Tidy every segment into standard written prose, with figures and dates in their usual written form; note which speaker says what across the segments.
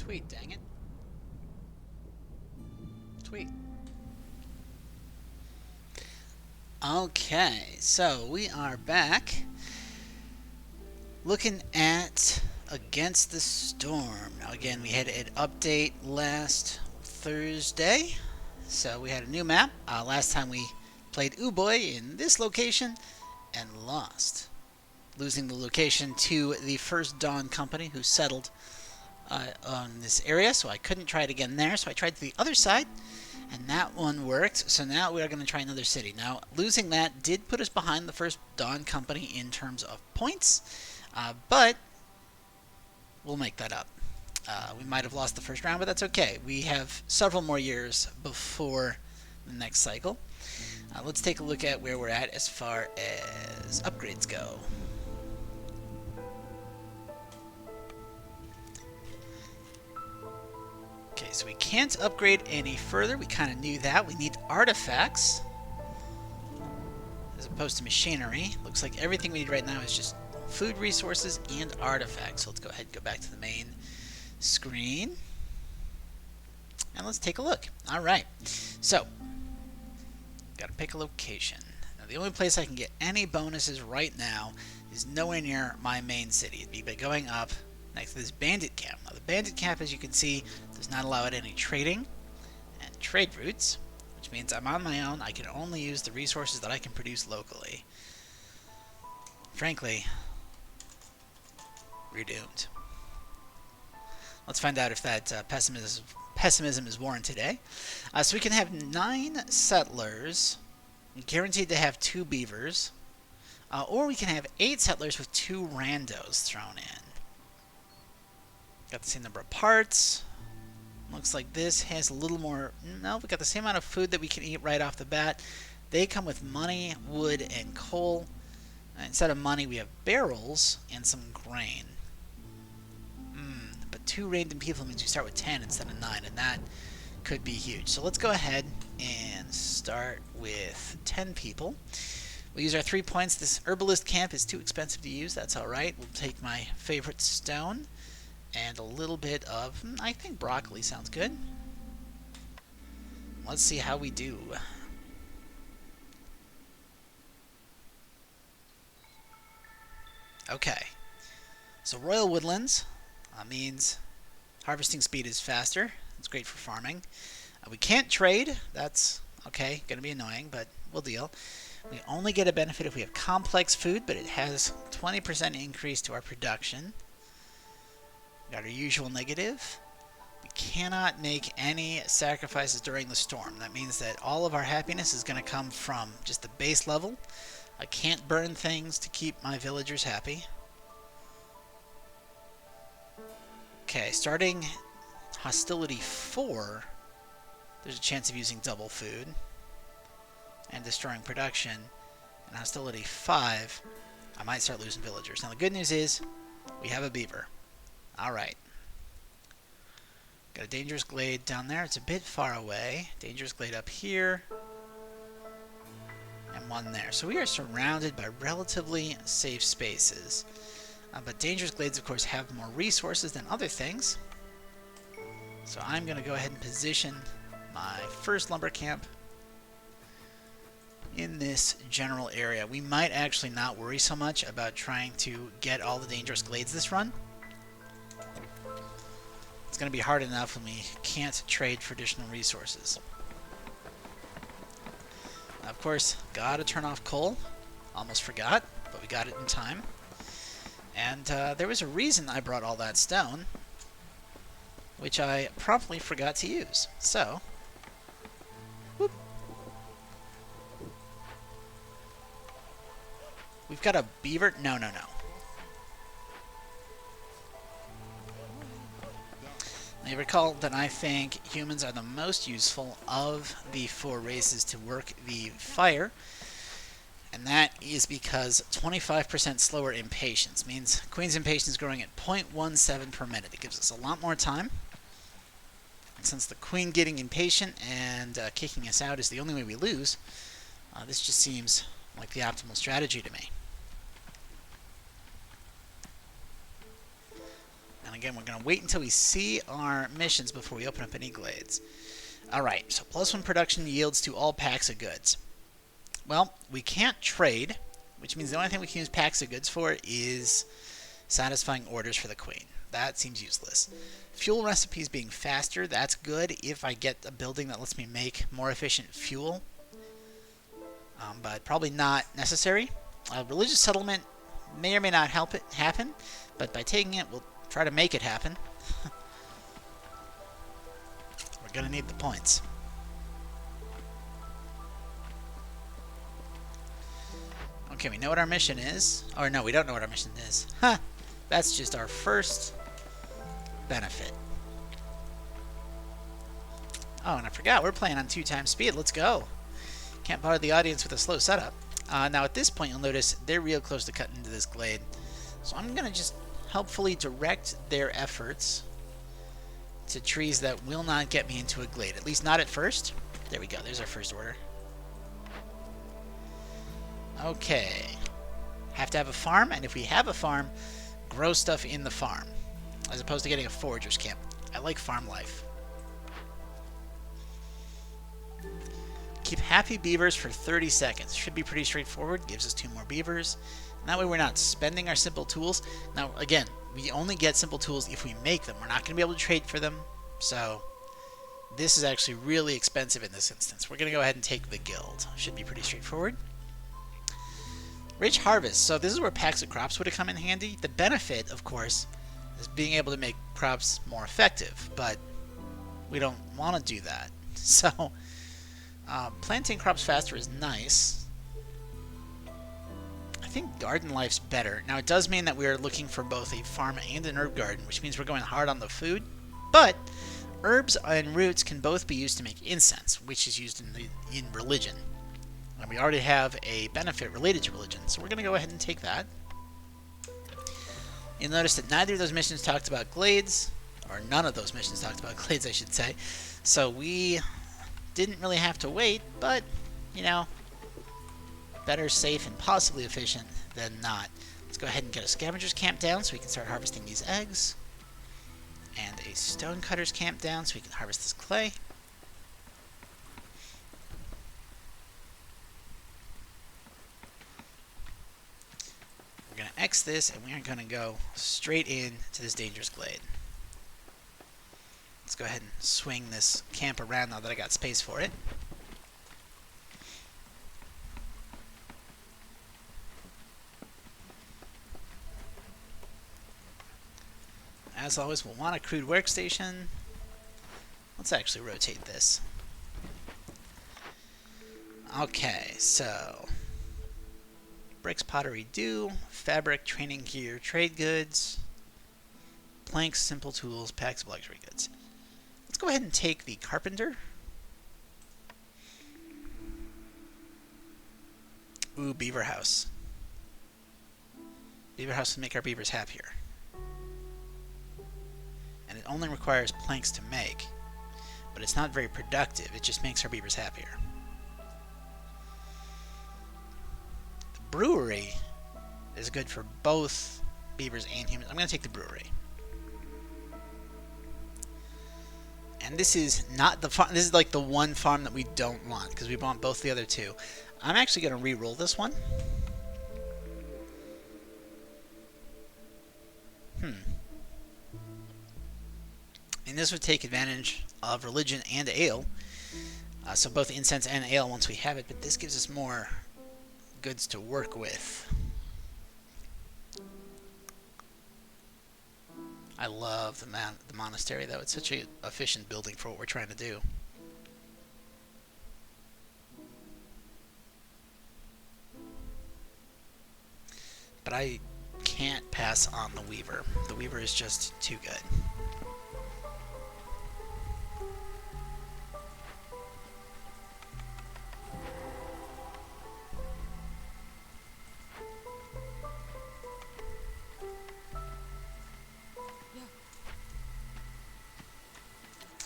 Speaker 1: Tweet, dang it. Tweet. Okay, so we are back looking at Against the Storm. Now, again, we had an update last Thursday, so we had a new map. Last time we played Uboy in this location and lost, losing the location to the First Dawn Company, who settled on this area, so I couldn't try it again there. So I tried the other side, and that one worked. So now we are going to try another city. Now, losing that did put us behind the First Dawn Company in terms of points, but we'll make that up. We might have lost the first round, but that's okay. We have several more years before the next cycle. Let's take a look at where we're at as far as upgrades go. Okay, so we can't upgrade any further. We kind of knew that. We need artifacts as opposed to machinery. Looks like everything we need right now is just food resources and artifacts. So let's go ahead and go back to the main screen. And let's take a look. All right. So, got to pick a location. Now, the only place I can get any bonuses right now is nowhere near my main city. It'd be by going up next to this bandit camp. Now, the bandit camp, as you can see, does not allow any trading and trade routes, which means I'm on my own. I can only use the resources that I can produce locally. Frankly, we're doomed. Let's find out if that pessimism is warranted today. So we can have 9 settlers, guaranteed to have 2 beavers, or we can have 8 settlers with 2 randos thrown in. Got the same number of parts. Looks like this has a little more. No, we got the same amount of food that we can eat right off the bat. They come with money, wood, and coal. Instead of money, we have barrels and some grain. But 2 random people means we start with 10 instead of 9, and that could be huge. So let's go ahead and start with 10 people. We'll use our 3 points. This herbalist camp is too expensive to use. That's all right. We'll take my favorite stone and a little bit of, I think broccoli sounds good. Let's see how we do. Okay. So Royal Woodlands means harvesting speed is faster. It's great for farming. We can't trade. That's okay. Going to be annoying, but we'll deal. We only get a benefit if we have complex food, but it has 20% increase to our production. Got our usual negative. We cannot make any sacrifices during the storm. That means that all of our happiness is going to come from just the base level. I can't burn things to keep my villagers happy. Okay, starting hostility 4, there's a chance of using double food and destroying production. And hostility 5, I might start losing villagers. Now the good news is we have a beaver. Alright. Got a dangerous glade down there. It's a bit far away. Dangerous glade up here. And one there. So we are surrounded by relatively safe spaces. But dangerous glades, of course, have more resources than other things. So I'm going to go ahead and position my first lumber camp in this general area. We might actually not worry so much about trying to get all the dangerous glades this run. It's going to be hard enough when we can't trade for additional resources. Now, of course, gotta turn off coal. Almost forgot, but we got it in time. And there was a reason I brought all that stone, which I promptly forgot to use. So, whoop. We've got a beaver. No. Now, recall that I think humans are the most useful of the 4 races to work the fire. And that is because 25% slower impatience means Queen's impatience is growing at 0.17 per minute. It gives us a lot more time. And since the Queen getting impatient and kicking us out is the only way we lose, this just seems like the optimal strategy to me. And again, we're going to wait until we see our missions before we open up any glades. Alright, so +1 production yields to all packs of goods. Well, we can't trade, which means the only thing we can use packs of goods for is satisfying orders for the queen. That seems useless. Fuel recipes being faster, that's good if I get a building that lets me make more efficient fuel. But probably not necessary. Religious settlement may or may not help it happen, but by taking it, we'll try to make it happen. We're going to need the points. Okay, we know what our mission is. Or no, we don't know what our mission is. Huh. That's just our first benefit. Oh, and I forgot, we're playing on 2x speed. Let's go. Can't bother the audience with a slow setup. Now at this point, you'll notice they're real close to cutting into this glade. So I'm going to just helpfully direct their efforts to trees that will not get me into a glade. At least not at first. There we go. There's our first order. Okay. Have to have a farm, and if we have a farm, grow stuff in the farm, as opposed to getting a forager's camp. I like farm life. Keep happy beavers for 30 seconds. Should be pretty straightforward. Gives us 2 more beavers. And that way we're not spending our simple tools. Now, again, we only get simple tools if we make them. We're not going to be able to trade for them. So, this is actually really expensive in this instance. We're going to go ahead and take the guild. Should be pretty straightforward. Rich harvest. So this is where packs of crops would have come in handy. The benefit, of course, is being able to make crops more effective. But we don't want to do that. So, planting crops faster is nice. I think garden life's better. Now, it does mean that we are looking for both a farm and an herb garden, which means we're going hard on the food. But herbs and roots can both be used to make incense, which is used in religion. And we already have a benefit related to religion, so we're going to go ahead and take that. You'll notice that neither of those missions talked about glades, or none of those missions talked about glades, I should say. So we didn't really have to wait, but, you know, better safe and possibly efficient than not. Let's go ahead and get a scavenger's camp down so we can start harvesting these eggs. And a stonecutter's camp down so we can harvest this clay. We're going to X this, and we are going to go straight in to this dangerous glade. Let's go ahead and swing this camp around now that I got space for it. As always, we'll want a crude workstation. Let's actually rotate this. Okay, so bricks, pottery, do, fabric, training gear, trade goods, planks, simple tools, packs of luxury goods. Let's go ahead and take the carpenter. Ooh, beaver house. Beaver house will make our beavers happier. And it only requires planks to make, but it's not very productive. It just makes our beavers happier. The brewery is good for both beavers and humans. I'm going to take the brewery. And this is not the farm. This is like the one farm that we don't want because we want both the other two. I'm actually going to re-roll this one. And this would take advantage of religion and ale. So both incense and ale once we have it, but this gives us more goods to work with. I love the monastery, though. It's such an efficient building for what we're trying to do. But I can't pass on the Weaver. The Weaver is just too good.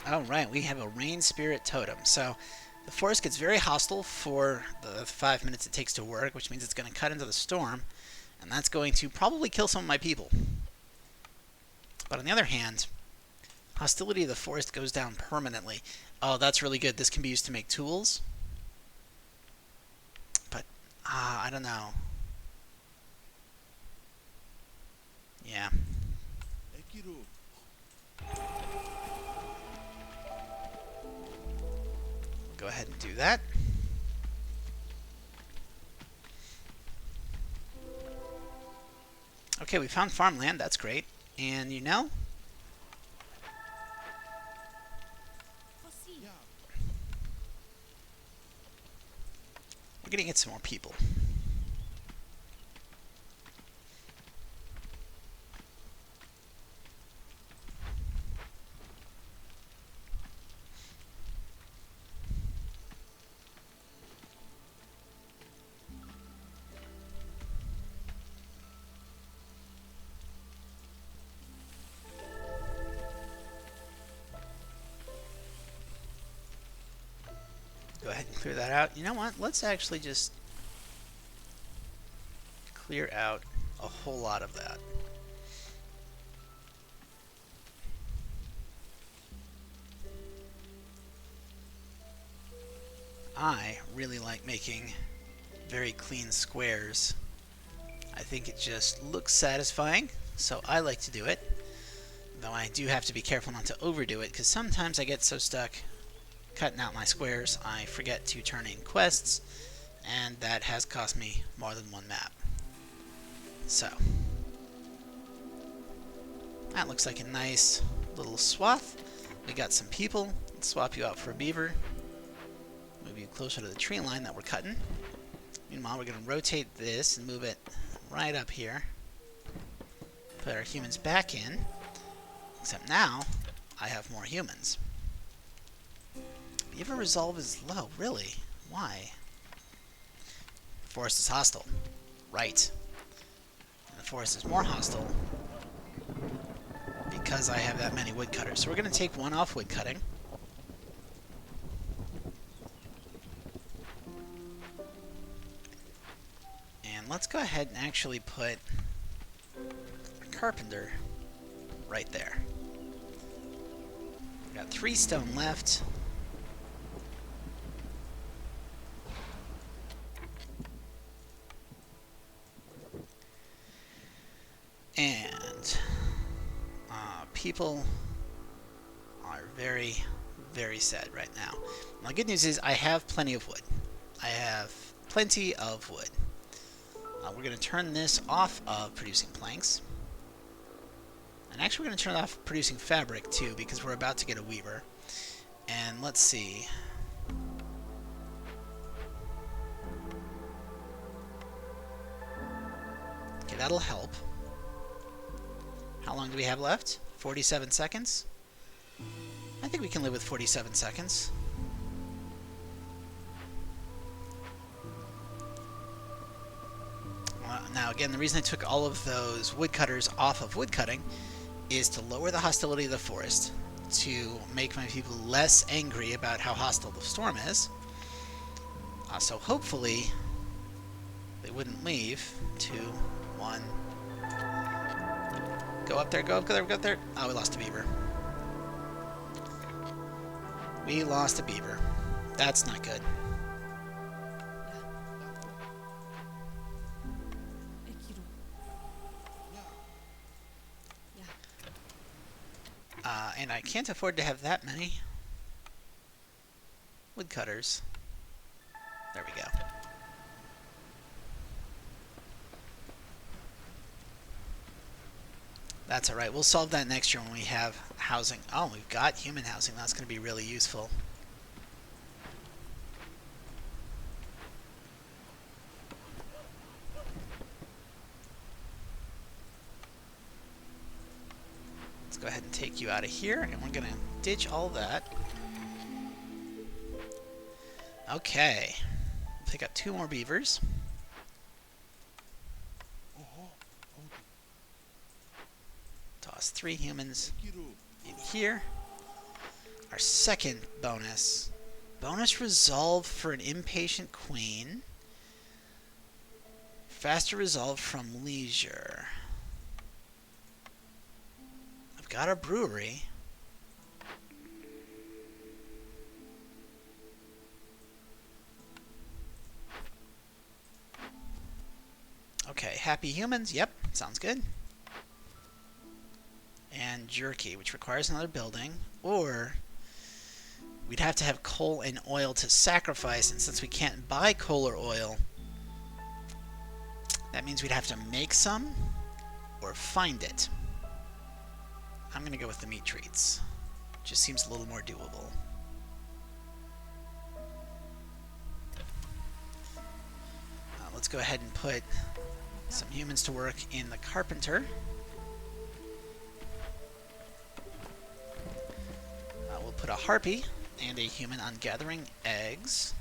Speaker 1: Alright, we have a rain spirit totem. So the forest gets very hostile for the 5 minutes it takes to work, which means it's going to cut into the storm, and that's going to probably kill some of my people. But on the other hand, hostility of the forest goes down permanently. Oh, that's really good. This can be used to make tools. But, I don't know. Yeah. Go ahead and do that. Okay, we found farmland. That's great. And you know, we're gonna get some more people. Go ahead and clear that out. You know what? Let's actually just clear out a whole lot of that. I really like making very clean squares. I think it just looks satisfying, so I like to do it. Though I do have to be careful not to overdo it, because sometimes I get so stuck cutting out my squares, I forget to turn in quests, and that has cost me more than one map. So, that looks like a nice little swath. We got some people. Let's swap you out for a beaver. Move you closer to the tree line that we're cutting. Meanwhile, we're going to rotate this and move it right up here. Put our humans back in. Except now, I have more humans. Beaver resolve is low, really? Why? Forest is hostile. Right. And the forest is more hostile because I have that many woodcutters. So we're going to take one off woodcutting. And let's go ahead and actually put a carpenter right there. We've got 3 stone left. And people are very, very sad right now. My good news is I have plenty of wood. I have plenty of wood. We're going to turn this off of producing planks. And actually we're going to turn off producing fabric too, because we're about to get a weaver. And let's see. Okay, that'll help. How long do we have left? 47 seconds? I think we can live with 47 seconds. Now again, the reason I took all of those woodcutters off of woodcutting is to lower the hostility of the forest, to make my people less angry about how hostile the storm is. So hopefully they wouldn't leave. 2, 1. Go up there, go up there, go up there. Oh, we lost a beaver. We lost a beaver. That's not good. And I can't afford to have that many woodcutters. There we go. That's alright. We'll solve that next year when we have housing. Oh, we've got human housing. That's going to be really useful. Let's go ahead and take you out of here, and we're going to ditch all that. Okay. Pick up 2 more beavers. Toss 3 humans in here. Our second bonus. Bonus resolve for an impatient queen. Faster resolve from leisure. we've got a brewery. Okay, happy humans. Yep, sounds good. And jerky, which requires another building. Or we'd have to have coal and oil to sacrifice, and since we can't buy coal or oil, that means we'd have to make some or find it. I'm going to go with the meat treats. Just seems a little more doable. Let's go ahead and put some humans to work in the carpenter. We'll put a harpy and a human on gathering eggs.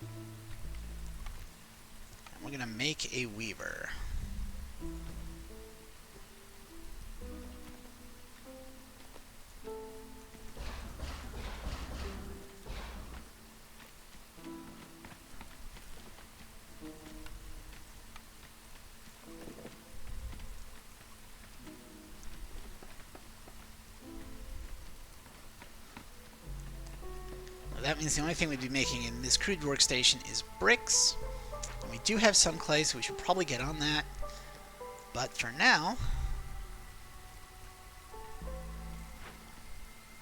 Speaker 1: And we're going to make a weaver. That means the only thing we'd be making in this crude workstation is bricks. And we do have some clay, so we should probably get on that. But for now,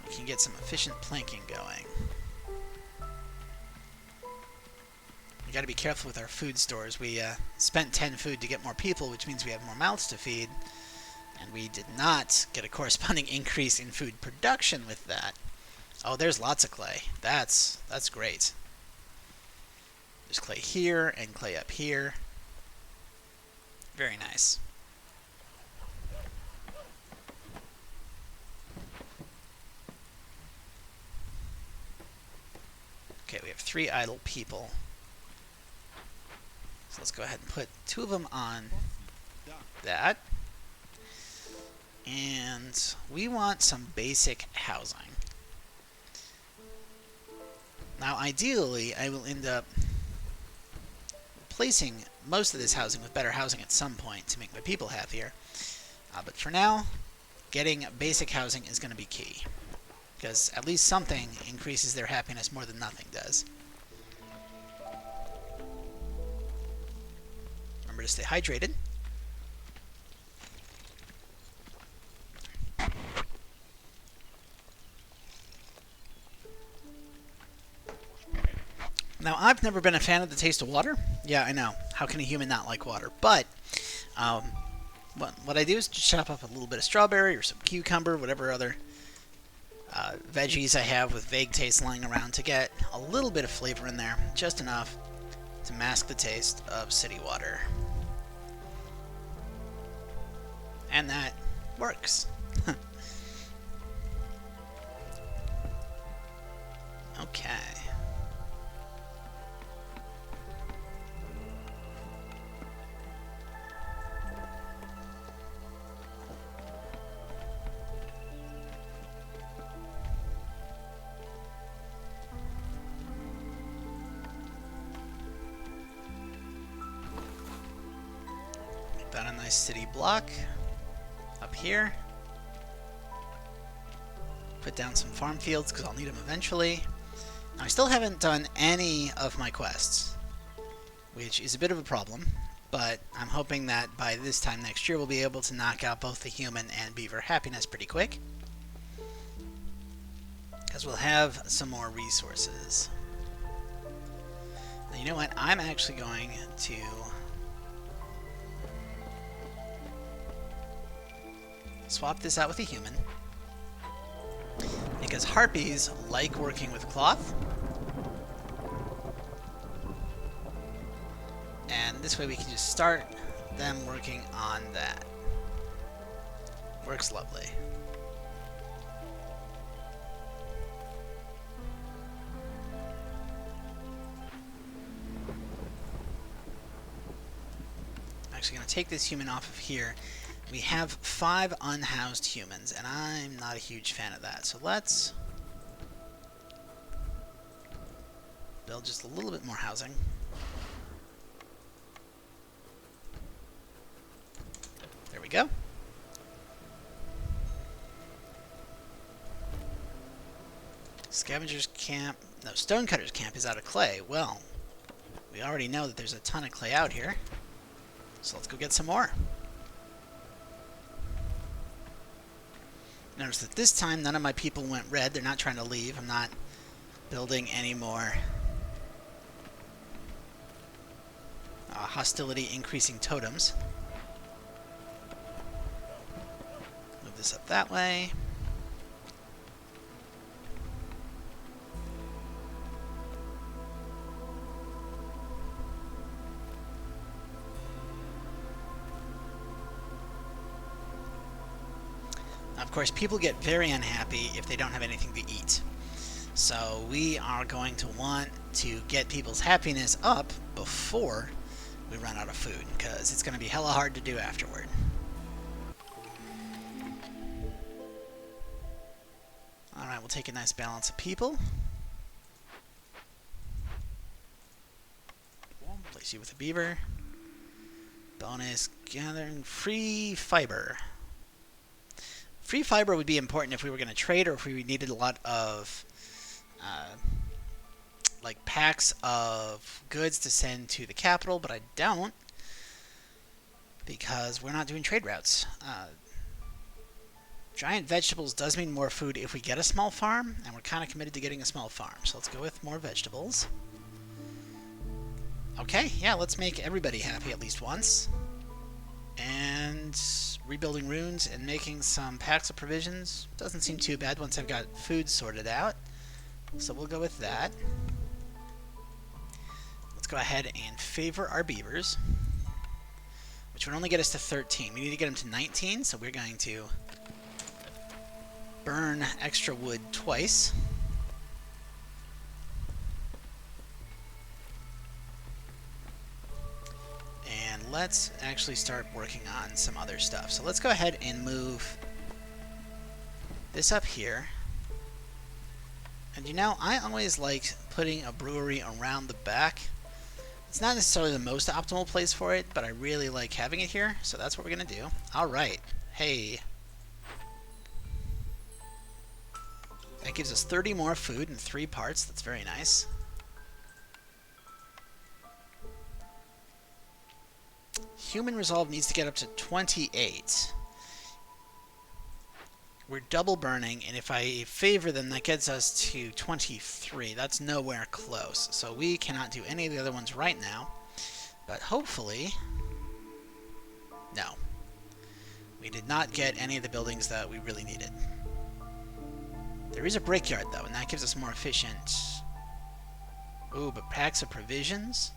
Speaker 1: we can get some efficient planking going. We got to be careful with our food stores. We spent 10 food to get more people, which means we have more mouths to feed. And we did not get a corresponding increase in food production with that. Oh, there's lots of clay. That's great. There's clay here and clay up here. Very nice. Okay, we have 3 idle people. So let's go ahead and put 2 of them on that. And we want some basic housing. Now, ideally, I will end up replacing most of this housing with better housing at some point to make my people happier. But for now, getting basic housing is going to be key, because at least something increases their happiness more than nothing does. Remember to stay hydrated. Now, I've never been a fan of the taste of water. Yeah, I know. How can a human not like water? But what I do is just chop up a little bit of strawberry or some cucumber, whatever other veggies I have with vague taste lying around to get a little bit of flavor in there, just enough to mask the taste of city water. And that works. Okay. Got a nice city block up here. Put down some farm fields because I'll need them eventually. Now, I still haven't done any of my quests, which is a bit of a problem, but I'm hoping that by this time next year we'll be able to knock out both the human and beaver happiness pretty quick, because we'll have some more resources. Now, you know what? I'm actually going to swap this out with a human, because harpies like working with cloth, and this way we can just start them working on that. Works lovely. I'm actually going to take this human off of here. We have 5 unhoused humans, and I'm not a huge fan of that. So let's build just a little bit more housing. There we go. Scavengers camp. No, Stonecutters camp is out of clay. Well, we already know that there's a ton of clay out here. So let's go get some more. Notice that this time none of my people went red. They're not trying to leave. I'm not building any more hostility increasing totems. Move this up that way. Of course, people get very unhappy if they don't have anything to eat. So we are going to want to get people's happiness up before we run out of food, because it's going to be hella hard to do afterward. Alright, we'll take a nice balance of people. Place you with a beaver. Bonus, gathering free fiber. Free fiber would be important if we were going to trade, or if we needed a lot of like packs of goods to send to the capital, but I don't, because we're not doing trade routes. Giant vegetables does mean more food if we get a small farm, and we're kind of committed to getting a small farm, so let's go with more vegetables. Okay, yeah, let's make everybody happy at least once. And rebuilding runes and making some packs of provisions doesn't seem too bad once I've got food sorted out. So we'll go with that. Let's go ahead and favor our beavers, which would only get us to 13. We need to get them to 19, so we're going to burn extra wood twice. And let's actually start working on some other stuff. So let's go ahead and move this up here. And you know, I always like putting a brewery around the back. It's not necessarily the most optimal place for it, but I really like having it here, so that's what we're going to do. Alright. Hey. That gives us 30 more food in 3 parts. That's very nice. Human resolve needs to get up to 28. We're double burning, and if I favor them, that gets us to 23. That's nowhere close. So we cannot do any of the other ones right now. But hopefully... No. We did not get any of the buildings that we really needed. There is a brickyard, though, and that gives us more efficient... Ooh, but packs of provisions?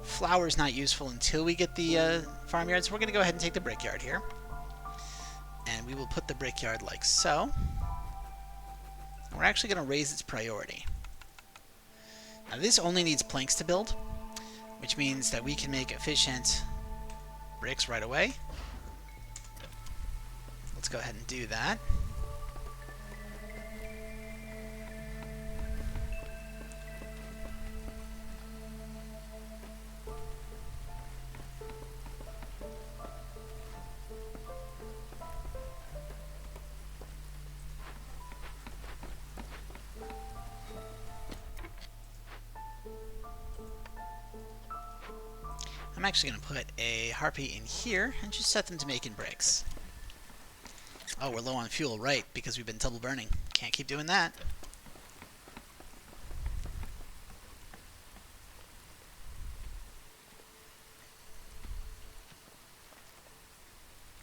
Speaker 1: Flour is not useful until we get the farmyard, so we're going to go ahead and take the brickyard here. And we will put the brickyard like so. And we're actually going to raise its priority. Now this only needs planks to build, which means that we can make efficient bricks right away. Let's go ahead and do that. I'm actually going to put a harpy in here and just set them to making bricks. Oh, we're low on fuel, right, because we've been double burning. Can't keep doing that.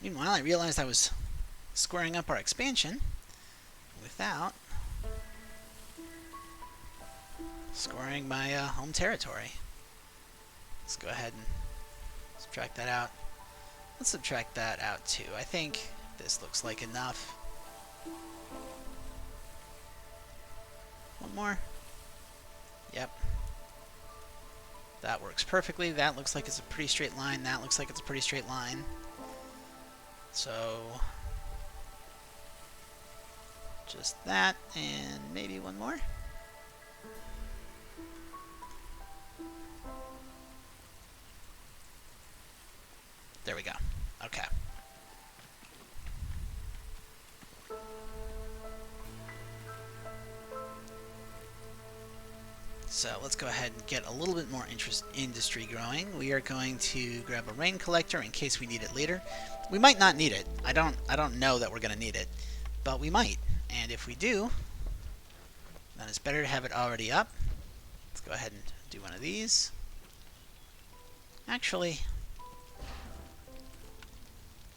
Speaker 1: Meanwhile, I realized I was squaring up our expansion without scoring my home territory. Let's go ahead and subtract that out. Let's subtract that out too. I think this looks like enough. One more. Yep. That works perfectly. That looks like it's a pretty straight line. That looks like it's a pretty straight line. So just that, and maybe one more. There we go. Okay. So let's go ahead and get a little bit more industry growing. We are going to grab a rain collector in case we need it later. We might not need it. I don't know that we're going to need it, but we might. And if we do, then it's better to have it already up. Let's go ahead and do one of these. Actually,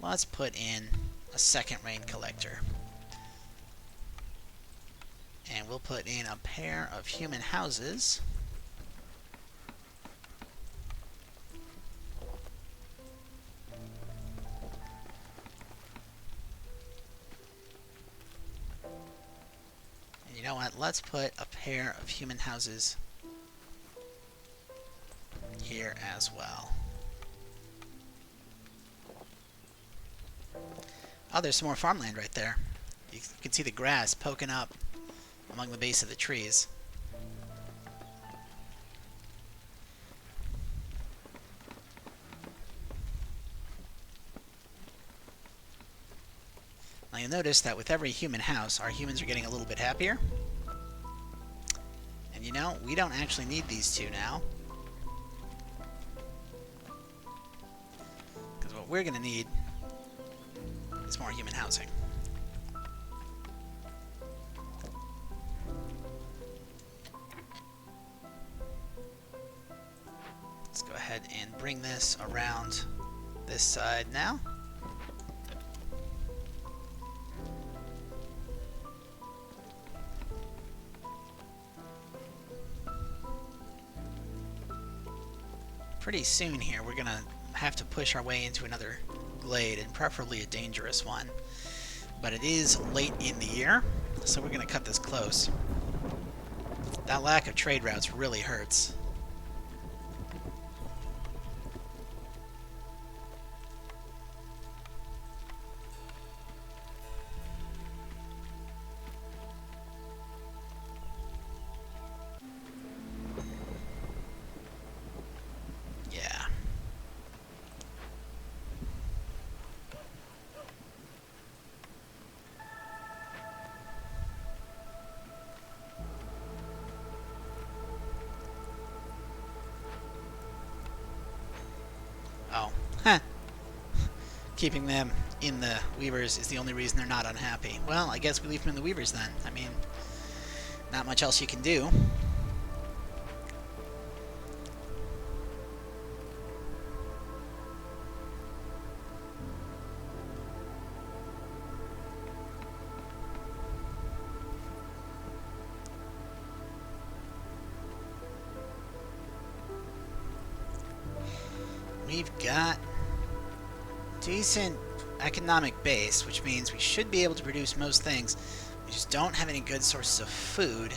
Speaker 1: let's put in a second rain collector. And we'll put in a pair of human houses. And you know what? Let's put a pair of human houses here as well. Oh, there's some more farmland right there. You can see the grass poking up among the base of the trees. Now you'll notice that with every human house, our humans are getting a little bit happier. And you know, we don't actually need these two now. Because what we're going to need is more human housing. Let's go ahead and bring this around this side now. Pretty soon here we're gonna have to push our way into another glade, and preferably a dangerous one. But it is late in the year, so we're gonna cut this close. That lack of trade routes really hurts. Oh, huh. Keeping them in the Weavers is the only reason they're not unhappy. Well, I guess we leave them in the Weavers then. I mean, not much else you can do. We've got decent economic base, which means we should be able to produce most things. We just don't have any good sources of food,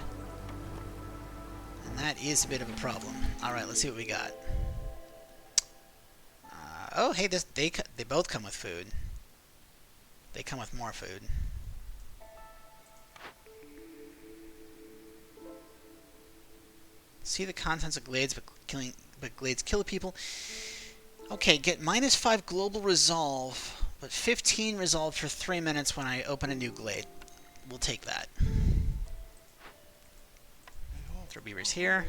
Speaker 1: and that is a bit of a problem. Alright, let's see what we got. Oh, hey, they both come with food. They come with more food. See the contents of glades, but glades kill people. Okay, get -5 global resolve, but 15 resolve for 3 minutes when I open a new glade. We'll take that. Throw beavers here.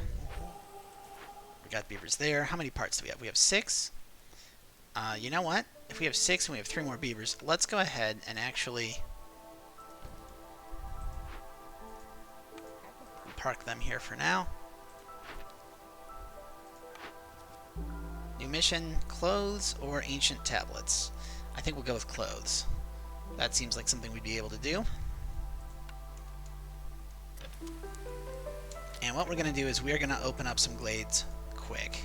Speaker 1: We got beavers there. How many parts do we have? We have 6. You know what? If we have 6 and we have 3 more beavers, let's go ahead and actually park them here for now. New mission, clothes or ancient tablets? I think we'll go with clothes. That seems like something we'd be able to do. And what we're going to do is we're going to open up some glades quick.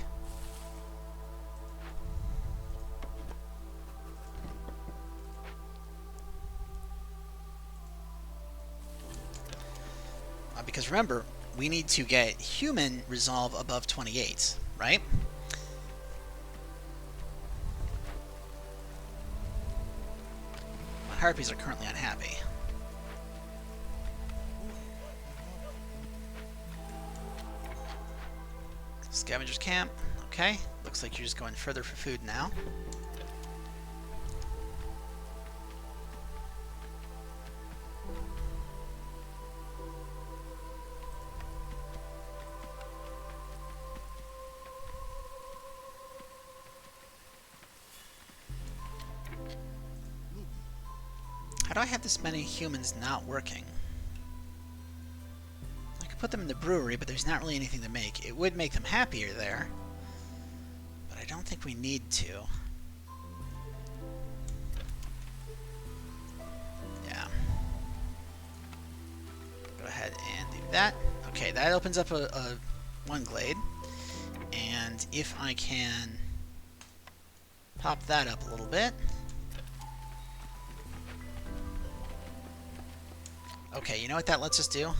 Speaker 1: Because remember, we need to get human resolve above 28, right? Harpies are currently unhappy. Scavengers camp. Okay. Looks like you're just going further for food now. How do I have this many humans not working? I could put them in the brewery, but there's not really anything to make. It would make them happier there, but I don't think we need to. Yeah. Go ahead and do that. Okay, that opens up a one glade. And if I can pop that up a little bit. Okay, you know what that lets us do?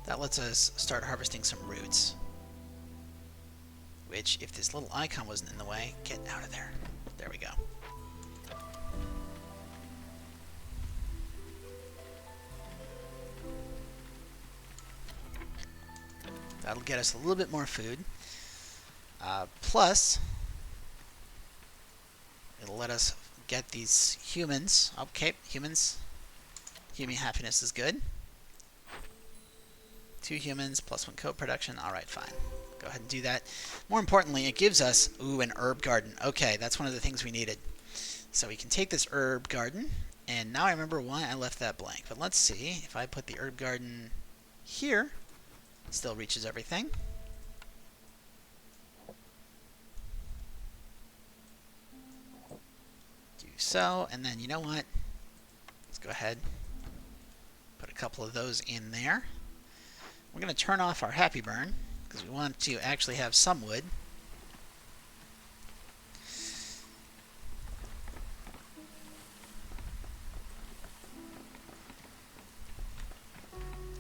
Speaker 1: That lets us start harvesting some roots. Which, if this little icon wasn't in the way, get out of there. There we go. That'll get us a little bit more food. Plus, it'll let us get these humans. Okay, humans. Human happiness is good. 2 humans plus 1 coat production. Alright, fine. Go ahead and do that. More importantly, it gives us, ooh, an herb garden. Okay, that's one of the things we needed. So we can take this herb garden, and now I remember why I left that blank. But let's see, if I put the herb garden here, it still reaches everything. Do so, and then you know what? Let's go ahead, put a couple of those in there. We're going to turn off our happy burn, because we want to actually have some wood.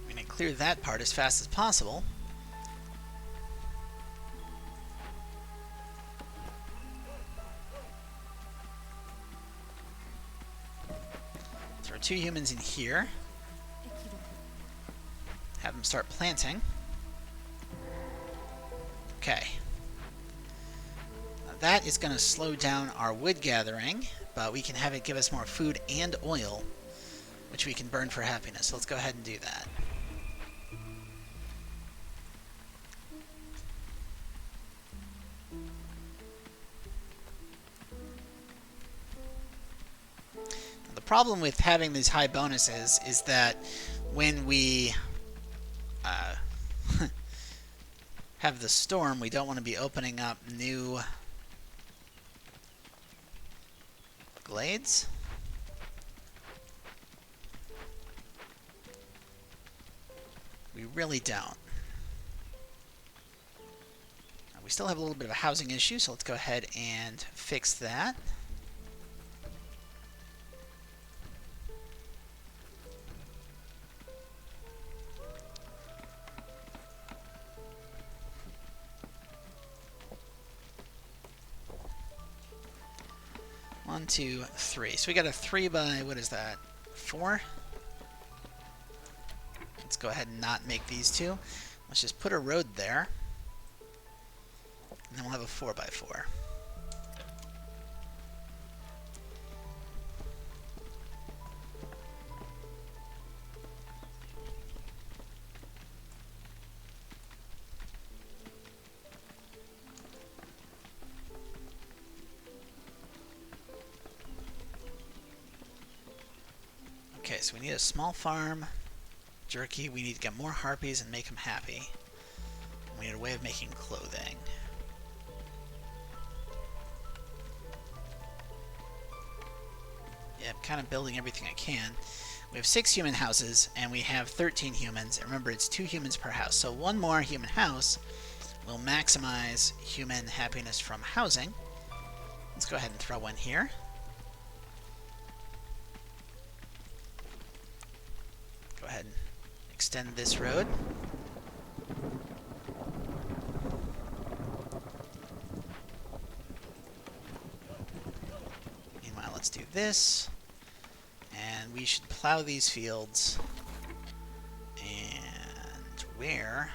Speaker 1: I'm going to clear that part as fast as possible. Throw 2 humans in here. Have them start planting. Okay. Now that is going to slow down our wood gathering, but we can have it give us more food and oil, which we can burn for happiness. So let's go ahead and do that. Now, the problem with having these high bonuses is that when we have the storm, we don't want to be opening up new glades. We really don't. We still have a little bit of a housing issue, so let's go ahead and fix that. One, 2, 3. So we got a 3 by, what is that, 4? Let's go ahead and not make these 2. Let's just put a road there. And then we'll have a 4 by 4. Okay, so we need a small farm. Jerky, we need to get more harpies and make them happy. We need a way of making clothing. Yeah, I'm kind of building everything I can. We have 6 human houses, and we have 13 humans. And remember, it's 2 humans per house. So 1 more human house will maximize human happiness from housing. Let's go ahead and throw one here. Go ahead and extend this road. Meanwhile, let's do this. And we should plow these fields. And where?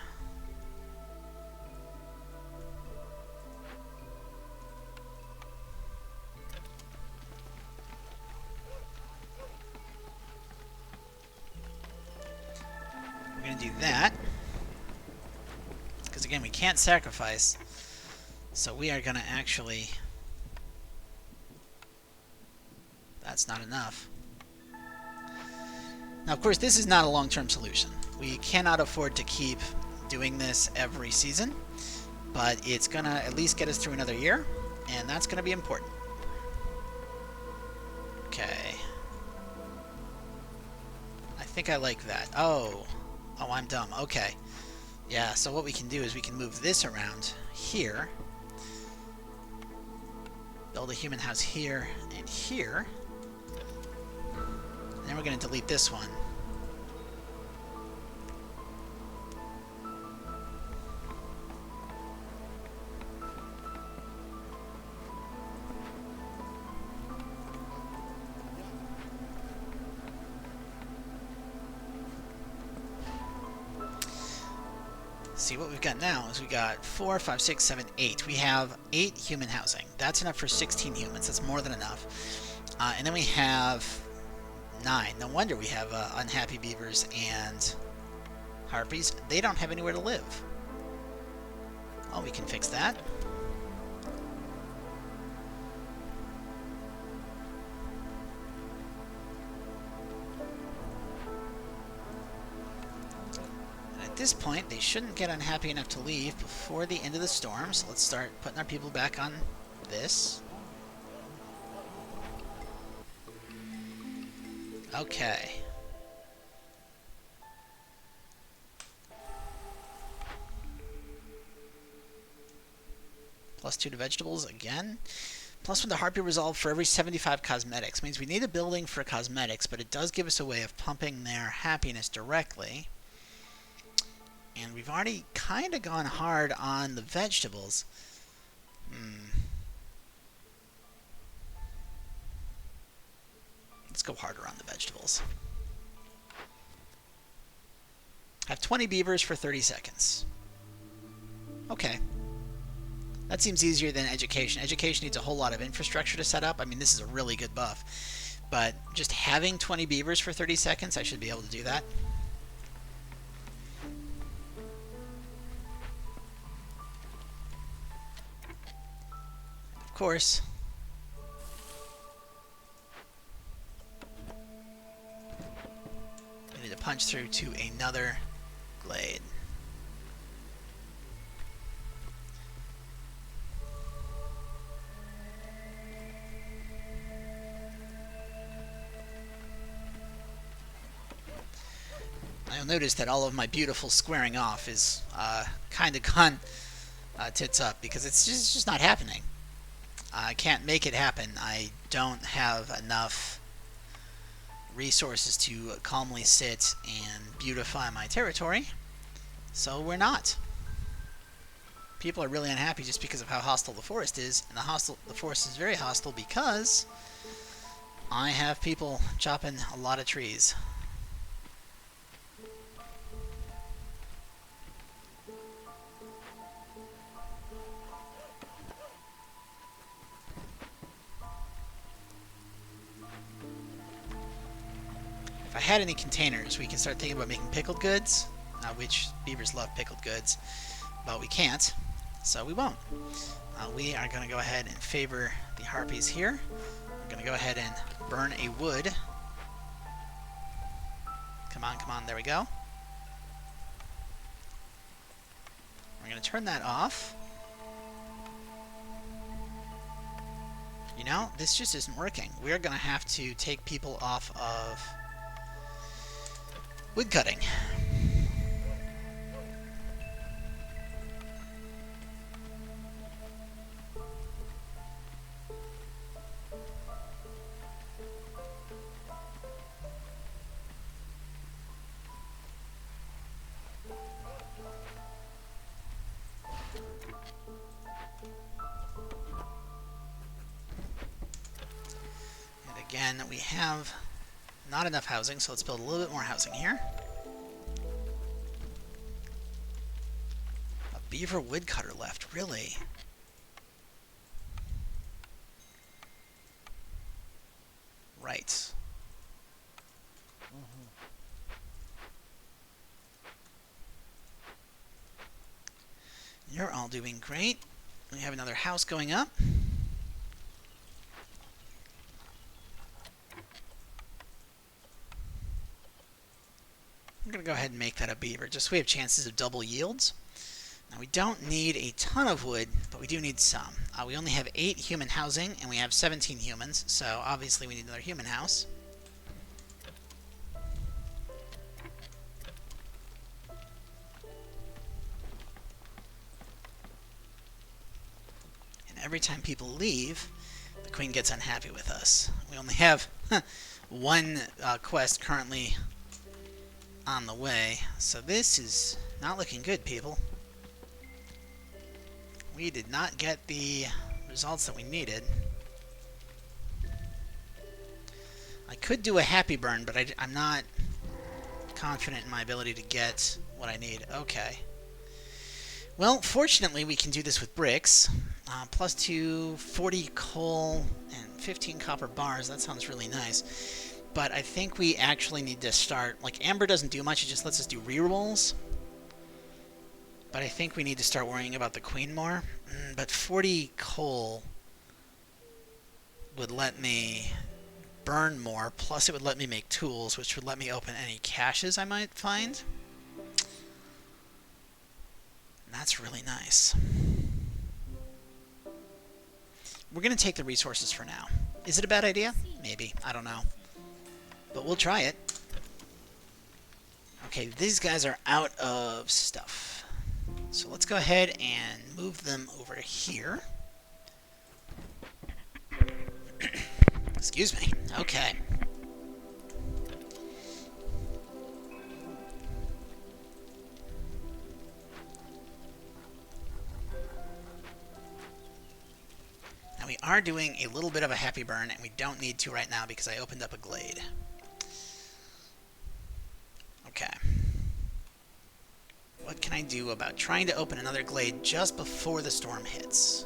Speaker 1: We're going to do that. Because again, we can't sacrifice. So we are going to actually... That's not enough. Now, of course, this is not a long-term solution. We cannot afford to keep doing this every season, but it's going to at least get us through another year, and that's going to be important. Okay. I think I like that. Oh, I'm dumb. Okay. Yeah, so what we can do is we can move this around here. Build a human house here and here. And then we're going to delete this one. See, what we've got now is we got 4, 5, 6, 7, 8. We have 8 human housing. That's enough for 16 humans. That's more than enough. And then we have 9. No wonder we have unhappy beavers and harpies. They don't have anywhere to live. Oh, we can fix that. At this point, they shouldn't get unhappy enough to leave before the end of the storm, so let's start putting our people back on this. Okay. +2 to vegetables again. +1 to harpy resolve for every 75 cosmetics. Means we need a building for cosmetics, but it does give us a way of pumping their happiness directly. And we've already kind of gone hard on the vegetables. Let's go harder on the vegetables. Have 20 beavers for 30 seconds. Okay. That seems easier than education. Education needs a whole lot of infrastructure to set up. I mean, this is a really good buff. But just having 20 beavers for 30 seconds, I should be able to do that. Of course. We need to punch through to another glade. You'll notice that all of my beautiful squaring off is kind of gone tits up because it's just not happening. I can't make it happen. I don't have enough resources to calmly sit and beautify my territory, so we're not. People are really unhappy just because of how hostile the forest is, and the forest is very hostile because I have people chopping a lot of trees. If I had any containers, we can start thinking about making pickled goods, which beavers love pickled goods, but we can't, so we won't. We are going to go ahead and favor the harpies here. We're going to go ahead and burn a wood. Come on, come on, there we go. We're going to turn that off. You know, this just isn't working. We're going to have to take people off of wood cutting. And again, we have not enough housing, so let's build a little bit more housing here. A beaver woodcutter left, really? Right. You're all doing great. We have another house going up. We're going to go ahead and make that a beaver, just so we have chances of double yields. Now, we don't need a ton of wood, but we do need some. We only have 8 human housing, and we have 17 humans, so obviously we need another human house. And every time people leave, the queen gets unhappy with us. We only have one quest currently on the way, so this is not looking good, people. We did not get the results that we needed. I could do a happy burn, but I'm not confident in my ability to get what I need. Okay. Well, fortunately, we can do this with bricks. Plus 2, 40 coal, and 15 copper bars. That sounds really nice. But I think we actually need to start... Like, Amber doesn't do much. It just lets us do rerolls. But I think we need to start worrying about the queen more. But 40 coal would let me burn more. Plus, it would let me make tools, which would let me open any caches I might find. And that's really nice. We're going to take the resources for now. Is it a bad idea? Maybe. I don't know. But we'll try it. Okay, these guys are out of stuff. So let's go ahead and move them over here. Excuse me. Okay. Now we are doing a little bit of a happy burn, and we don't need to right now because I opened up a glade. Okay. What can I do about trying to open another glade just before the storm hits?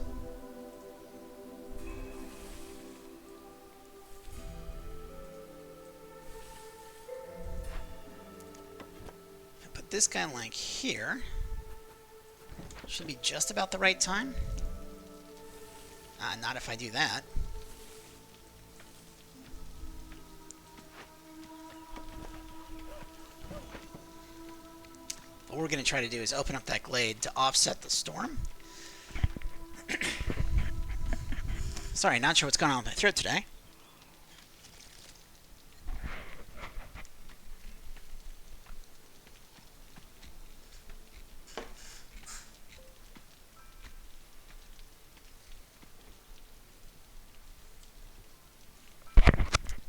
Speaker 1: If I put this guy like here, should be just about the right time. Not if I do that. What we're going to try to do is open up that glade to offset the storm. Sorry, not sure what's going on with my throat today.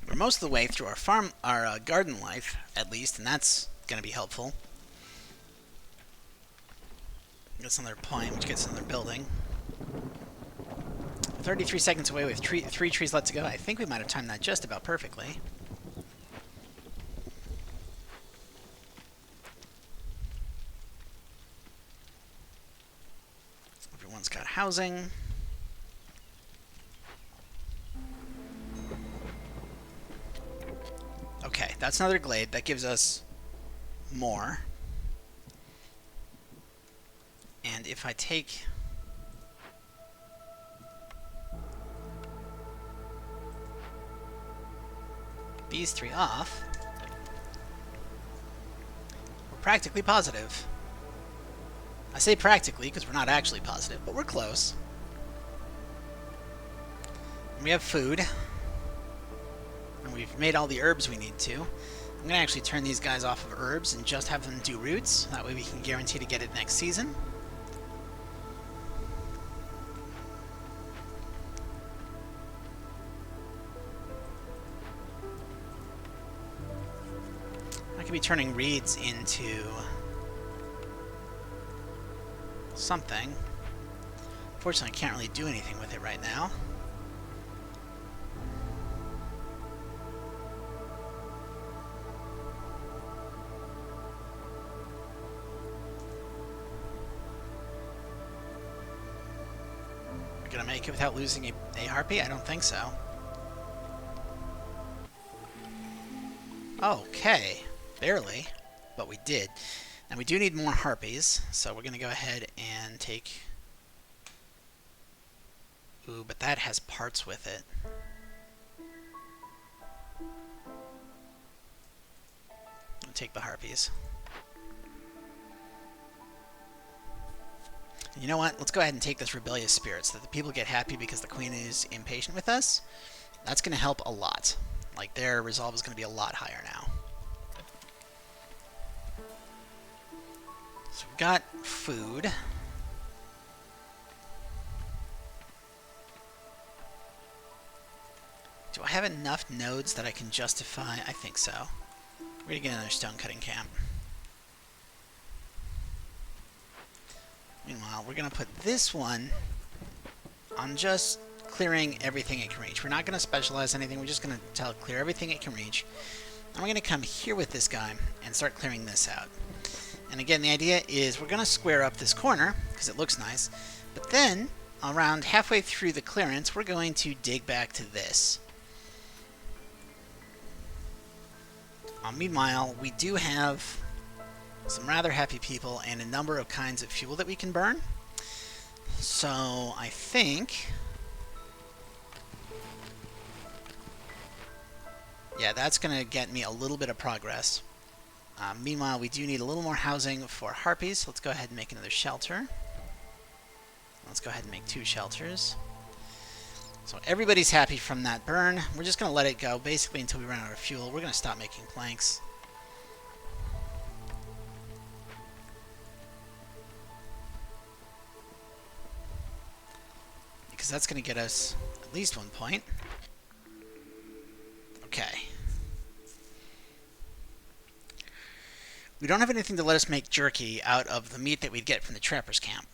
Speaker 1: We're most of the way through our garden life, at least, and that's going to be helpful. Gets another point, which gets another building. 33 seconds away with 3 trees left to go. I think we might have timed that just about perfectly. Everyone's got housing. Okay, that's another glade. That gives us more. And if I take these 3 off, we're practically positive. I say practically because we're not actually positive, but we're close. And we have food. And we've made all the herbs we need to. I'm going to actually turn these guys off of herbs and just have them do roots. That way we can guarantee to get it next season. I could be turning reeds into something. Unfortunately, I can't really do anything with it right now. We're gonna make it without losing a harpy? I don't think so. Okay. Barely, but we did. And we do need more harpies, so we're going to go ahead and take... Ooh, but that has parts with it. take the harpies. You know what? Let's go ahead and take this rebellious spirit so that the people get happy because the queen is impatient with us. That's going to help a lot. Like, their resolve is going to be a lot higher now. So we've got food. Do I have enough nodes that I can justify? I think so. We're going to get another stone cutting camp. Meanwhile, we're going to put this one on just clearing everything it can reach. We're not going to specialize anything. We're just going to tell it clear everything it can reach. And we're going to come here with this guy and start clearing this out. And again, the idea is we're going to square up this corner because it looks nice. But then, around halfway through the clearance, we're going to dig back to this. Meanwhile, we do have some rather happy people and a number of kinds of fuel that we can burn. So I think, yeah, that's going to get me a little bit of progress. Meanwhile, we do need a little more housing for harpies. Let's go ahead and make another shelter. Let's go ahead and make 2 shelters. So everybody's happy from that burn. We're just going to let it go basically until we run out of fuel. We're going to stop making planks. Because that's going to get us at least 1 point. Okay. We don't have anything to let us make jerky out of the meat that we'd get from the trapper's camp.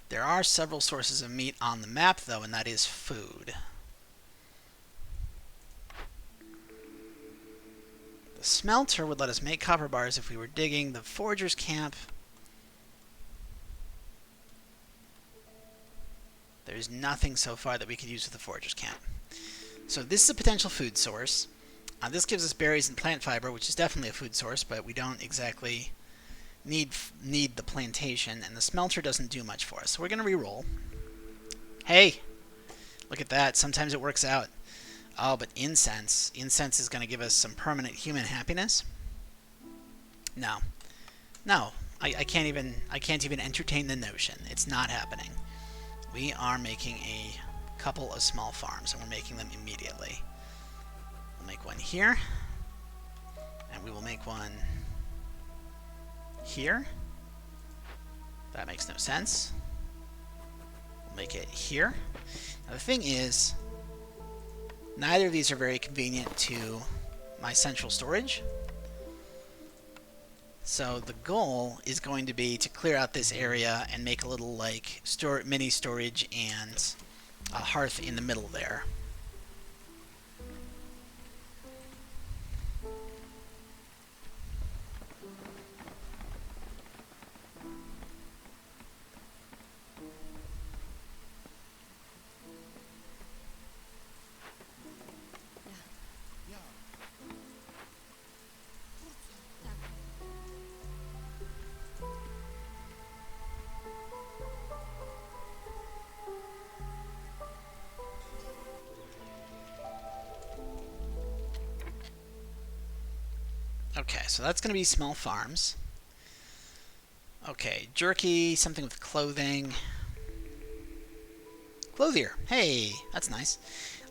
Speaker 1: There are several sources of meat on the map, though, and that is food. The smelter would let us make copper bars if we were digging. The forager's camp, there's nothing so far that we could use with the forager's camp. So this is a potential food source. This gives us berries and plant fiber, which is definitely a food source, but we don't exactly need the plantation, and the smelter doesn't do much for us. So we're going to re-roll. Hey! Look at that. Sometimes it works out. Oh, but incense. Incense is going to give us some permanent human happiness. No. No. I can't even entertain the notion. It's not happening. We are making a couple of small farms, and we're making them immediately. We'll make one here, and we will make one here. That makes no sense. We'll make it here. Now the thing is, neither of these are very convenient to my central storage. So the goal is going to be to clear out this area and make a little like mini storage and a hearth in the middle there. Okay, so that's going to be small farms. Okay, jerky, something with clothing. Clothier. Hey, that's nice.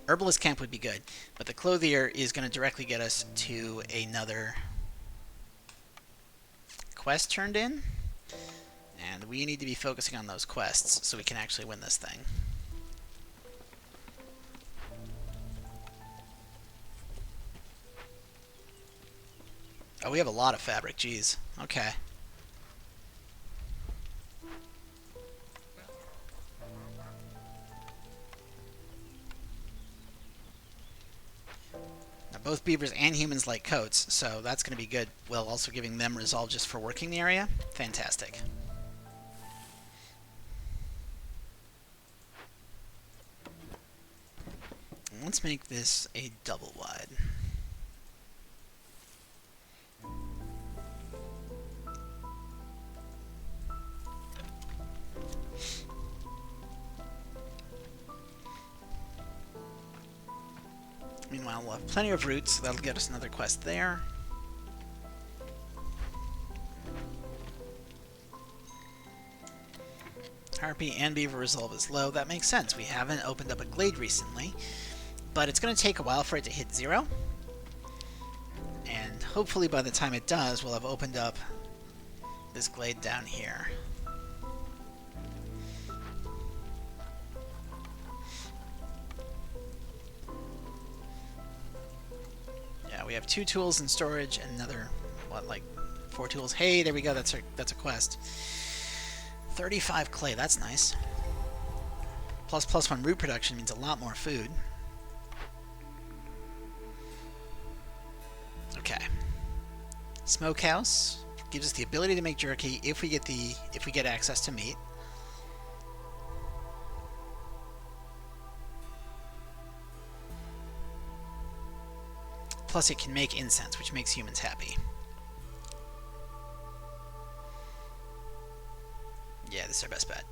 Speaker 1: Herbalist camp would be good, but the clothier is going to directly get us to another quest turned in. And we need to be focusing on those quests so we can actually win this thing. Oh, we have a lot of fabric, geez. Okay. Now, both beavers and humans like coats, so that's going to be good. While also giving them resolve just for working the area. Fantastic. Let's make this a double wide. Meanwhile, we'll have plenty of roots, so that'll get us another quest there. Harpy and Beaver resolve is low. That makes sense. We haven't opened up a glade recently, but it's going to take a while for it to hit 0. And hopefully by the time it does, we'll have opened up this glade down here. Yeah, we have 2 tools in storage and another, what, like 4 tools. Hey, there we go. That's a quest. 35 clay. That's nice. +1 root production means a lot more food. Okay. Smokehouse gives us the ability to make jerky if we get access to meat. Plus it can make incense, which makes humans happy. Yeah, this is our best bet.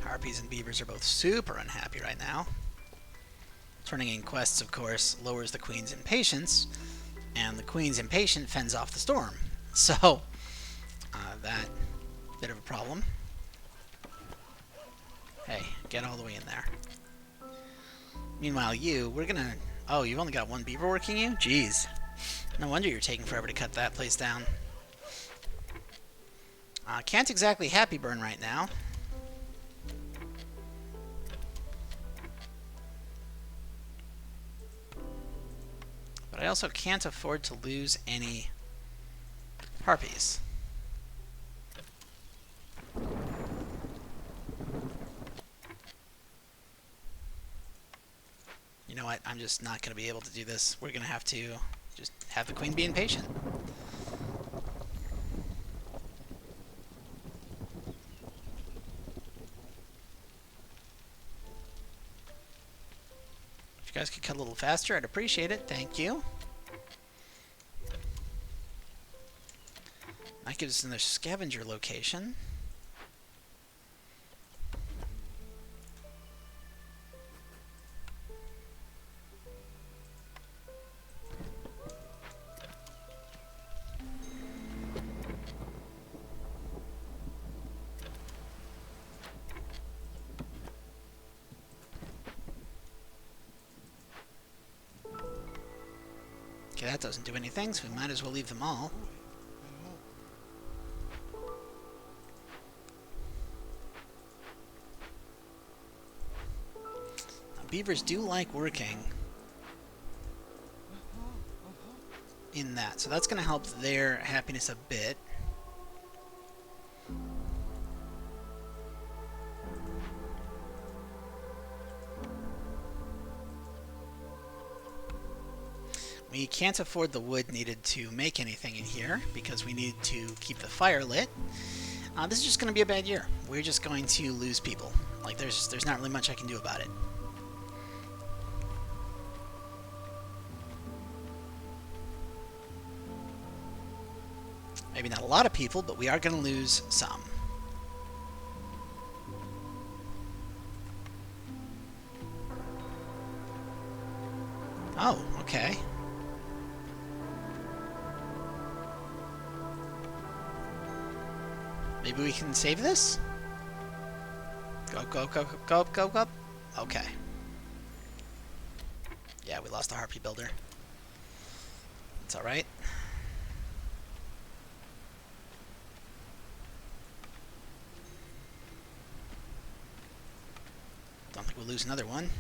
Speaker 1: Harpies and beavers are both super unhappy right now. Turning in quests, of course, lowers the queen's impatience, and the queen's impatience fends off the storm. So, that bit of a problem. Hey, get all the way in there. Meanwhile, we're gonna... Oh, you've only got 1 beaver working you? Jeez. No wonder you're taking forever to cut that place down. Can't exactly happy burn right now. But I also can't afford to lose any harpies. You know what? I'm just not going to be able to do this. We're going to have to just have the queen be impatient. If you guys could cut a little faster, I'd appreciate it. Thank you. That gives us another scavenger location. Okay, that doesn't do anything, so we might as well leave them all. Now, beavers do like working in that, so that's going to help their happiness a bit. We can't afford the wood needed to make anything in here because we need to keep the fire lit. This is just going to be a bad year. We're just going to lose people. Like, there's not really much I can do about it. Maybe not a lot of people, but we are going to lose some. Oh, okay. Maybe we can save this? Go, go, go, go, go, go. Okay. Yeah, we lost the harpy builder. It's alright. Don't think we'll lose another one.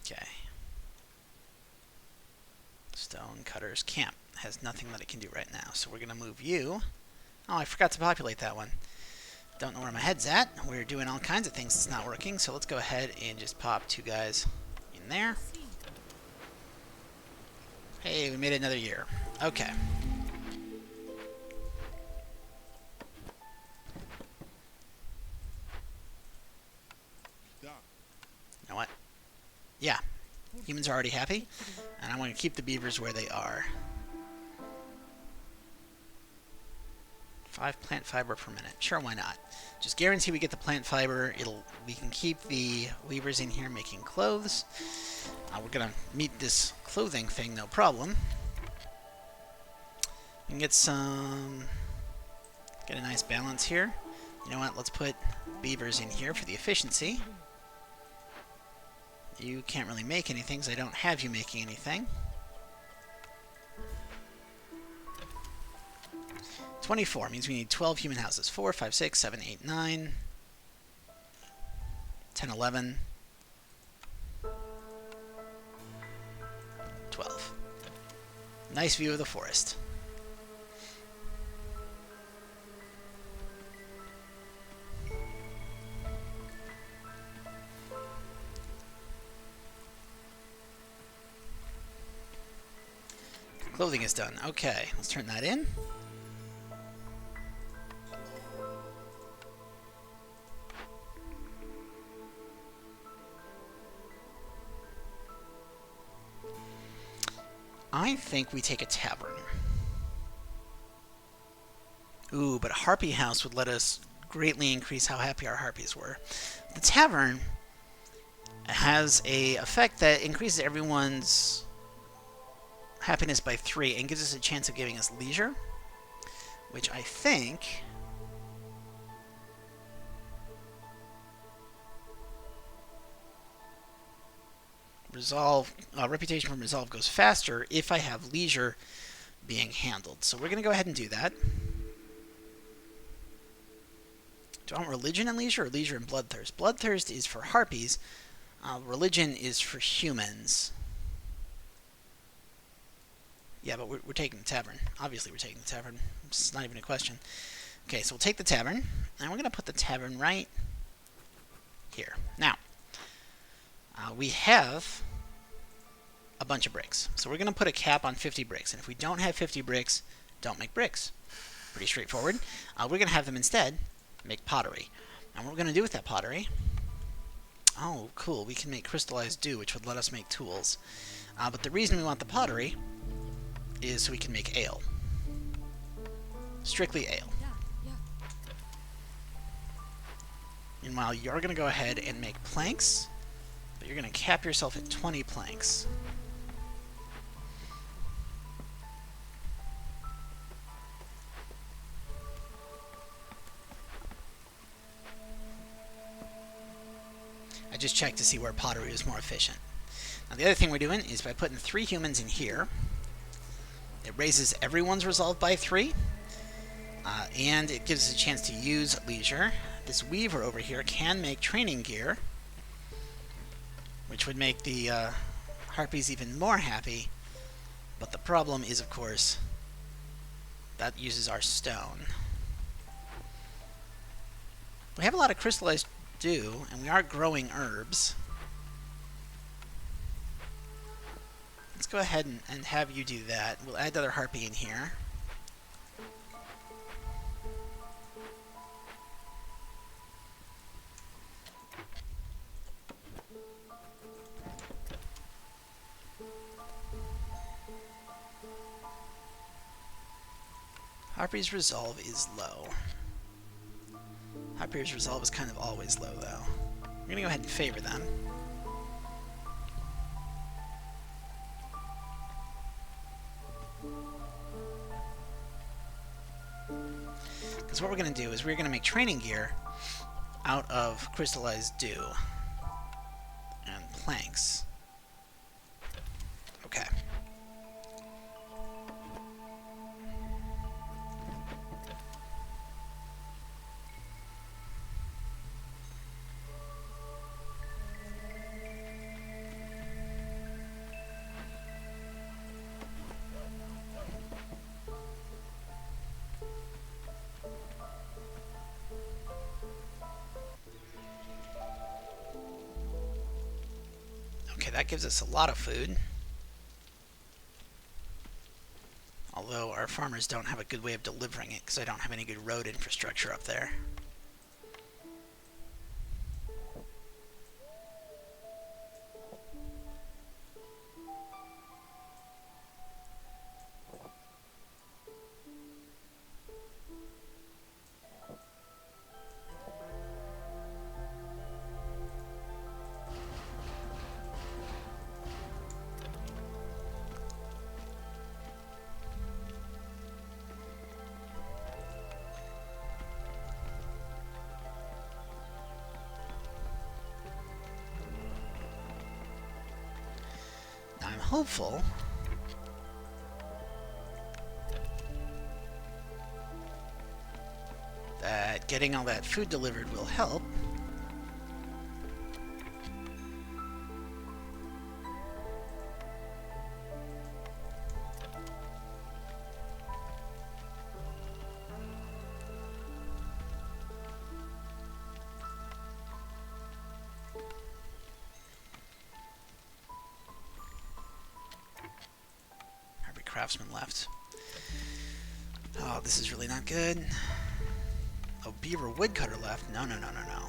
Speaker 1: Okay. Stonecutter's camp has nothing that it can do right now, so we're going to move you. Oh, I forgot to populate that one. Don't know where my head's at. We're doing all kinds of things that's not working, so let's go ahead and just pop 2 guys in there. Hey, we made it another year. Okay. Humans are already happy. And I want to keep the beavers where they are. 5 plant fiber per minute. Sure, why not? Just guarantee we get the plant fiber. We can keep the weavers in here making clothes. We're gonna meet this clothing thing, no problem. And get a nice balance here. You know what? Let's put beavers in here for the efficiency. You can't really make anything, so I don't have you making anything. 24 means we need 12 human houses. 4, 5, 6, 7, 8, 9, 10, 11, 12. Nice view of the forest. Clothing is done. Okay, let's turn that in. I think we take a tavern. Ooh, but a harpy house would let us greatly increase how happy our harpies were. The tavern has a effect that increases everyone's happiness by 3 and gives us a chance of giving us leisure, which I think reputation from resolve goes faster if I have leisure being handled. So we're going to go ahead and do that. Do I want religion and leisure, or leisure and bloodthirst? Bloodthirst is for harpies. Religion is for humans. Yeah, but we're taking the tavern. Obviously we're taking the tavern. It's not even a question. Okay, so we'll take the tavern, and we're going to put the tavern right here. Now, we have a bunch of bricks. So we're going to put a cap on 50 bricks. And if we don't have 50 bricks, don't make bricks. Pretty straightforward. We're going to have them instead make pottery. And what we're going to do with that pottery... Oh, cool. We can make crystallized dew, which would let us make tools. But the reason we want the pottery is so we can make ale. Strictly ale. Meanwhile, you're going to go ahead and make planks, but you're going to cap yourself at 20 planks. I just checked to see where pottery is more efficient. Now the other thing we're doing is by putting 3 humans in here, it raises everyone's resolve by 3, and it gives us a chance to use leisure. This weaver over here can make training gear, which would make the harpies even more happy, but the problem is, of course, that uses our stone. We have a lot of crystallized dew, and we are growing herbs. Let's go ahead and have you do that. We'll add another harpy in here. Harpy's resolve is low. Harpy's resolve is kind of always low, though. We're going to go ahead and favor them. Because what we're going to do is we're going to make training gear out of crystallized dew and planks. Okay. That gives us a lot of food. Although our farmers don't have a good way of delivering it because I don't have any good road infrastructure up there. hopeful that getting all that food delivered will help. Craftsman left. Oh, this is really not good. Oh, Beaver Woodcutter left. No, no, no, no, no.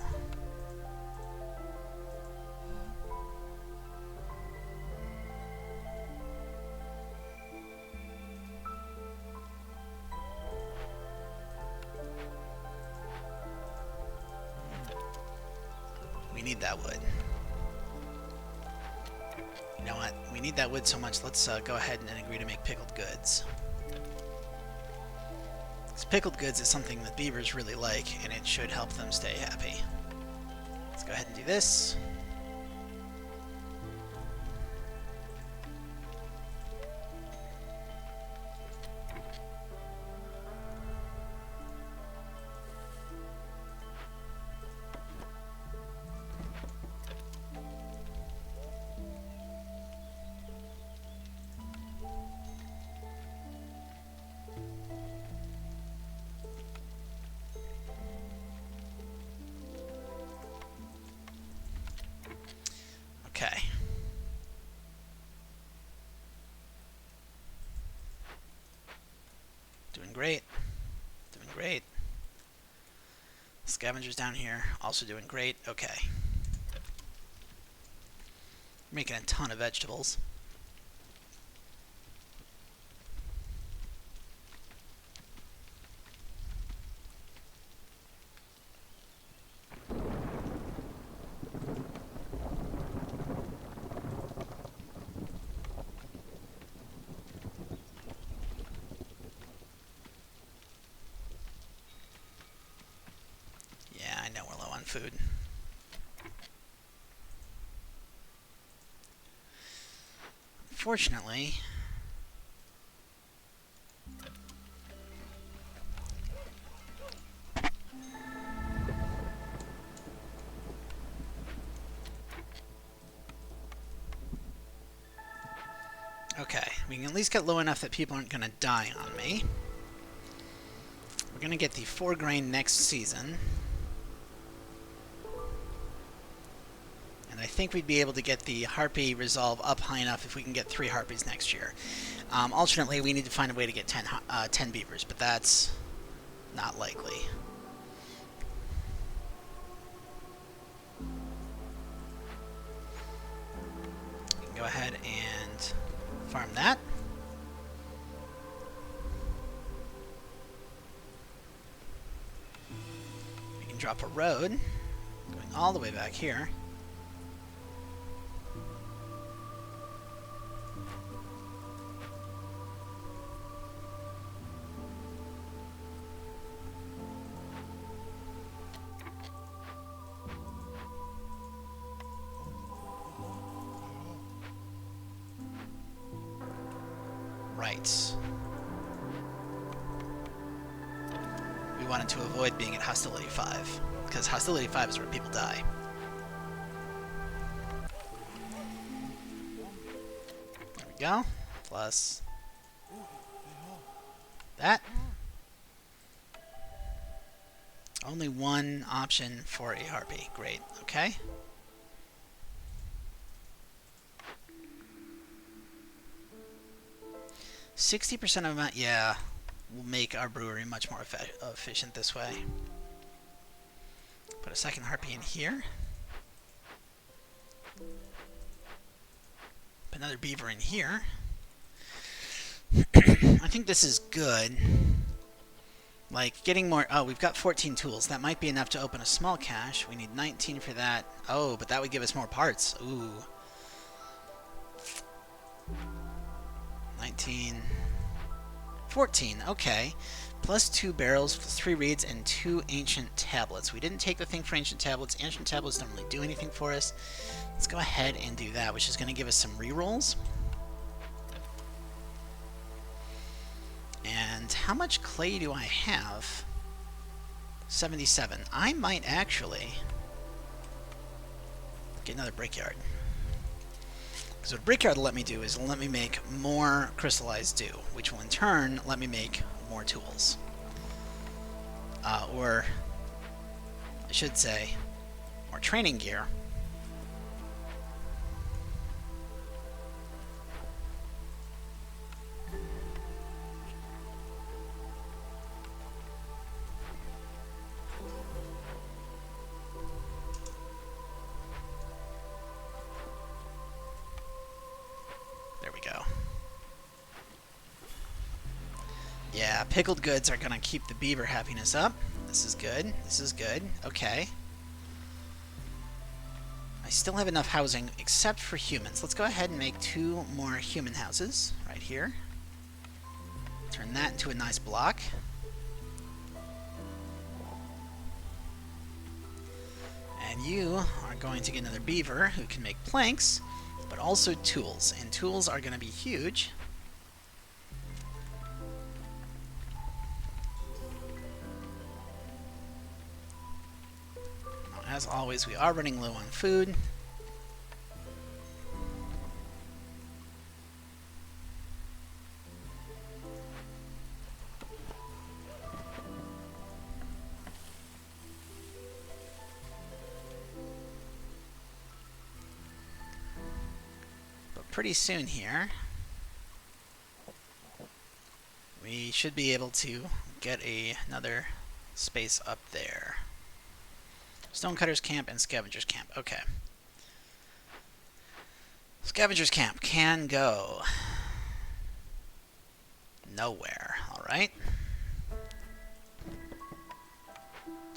Speaker 1: We need that wood. You know what? We need that wood so much, let's go ahead and agree to make pickled goods. Because pickled goods is something that beavers really like, and it should help them stay happy. Let's go ahead and do this. Okay. Doing great. Doing great. Scavengers down here, also doing great. Okay. Making a ton of vegetables. I know we're low on food. Unfortunately, okay, we can at least get low enough that people aren't going to die on me. We're going to get the 4 grain next season. And I think we'd be able to get the Harpy resolve up high enough if we can get 3 Harpies next year. Alternately, we need to find a way to get 10 beavers, but that's not likely. We can go ahead and farm that. We can drop a road going all the way back here. Right. We wanted to avoid being at Hostility 5, because Hostility 5 is where people die. There we go. Plus that. Only one option for a Harpy. Great. Okay. %60 amount, yeah, will make our brewery much more efficient this way. Put a second Harpy in here. Put another beaver in here. I think this is good. Like, getting more... Oh, we've got 14 tools. That might be enough to open a small cache. We need 19 for that. Oh, but that would give us more parts. Ooh. 19, 14, okay. Plus 2 barrels, plus 3 reeds, and 2 ancient tablets. We didn't take the thing for ancient tablets. Ancient tablets don't really do anything for us. Let's go ahead and do that, which is going to give us some rerolls. And how much clay do I have? 77. I might actually get another brickyard. So what a brickyard will let me do is let me make more crystallized dew, which will in turn let me make more tools. Or I should say, more training gear. There we go. Yeah, pickled goods are gonna keep the beaver happiness up. This is good. This is good. Okay. I still have enough housing except for humans. Let's go ahead and make 2 more human houses right here. Turn that into a nice block. And you are going to get another beaver who can make planks, but also tools. And tools are going to be huge. As always, we are running low on food. But pretty soon here, we should be able to get another space up there. Stonecutters Camp and Scavengers Camp. Okay. Scavengers Camp can go nowhere. Alright.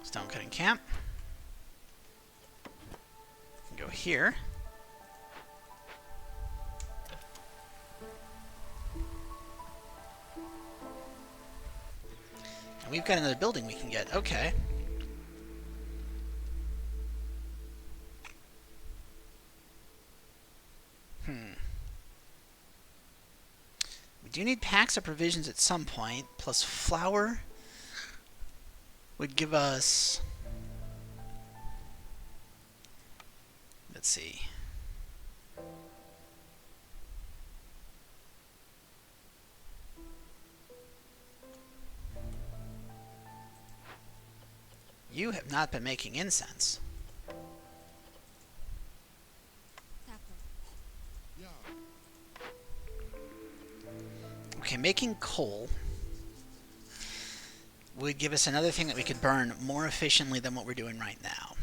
Speaker 1: Stonecutting Camp can go here. And we've got another building we can get. Okay. We do need packs of provisions at some point, plus flour would give us... Let's see. You have not been making incense. Okay, making coal would give us another thing that we could burn more efficiently than what we're doing right now.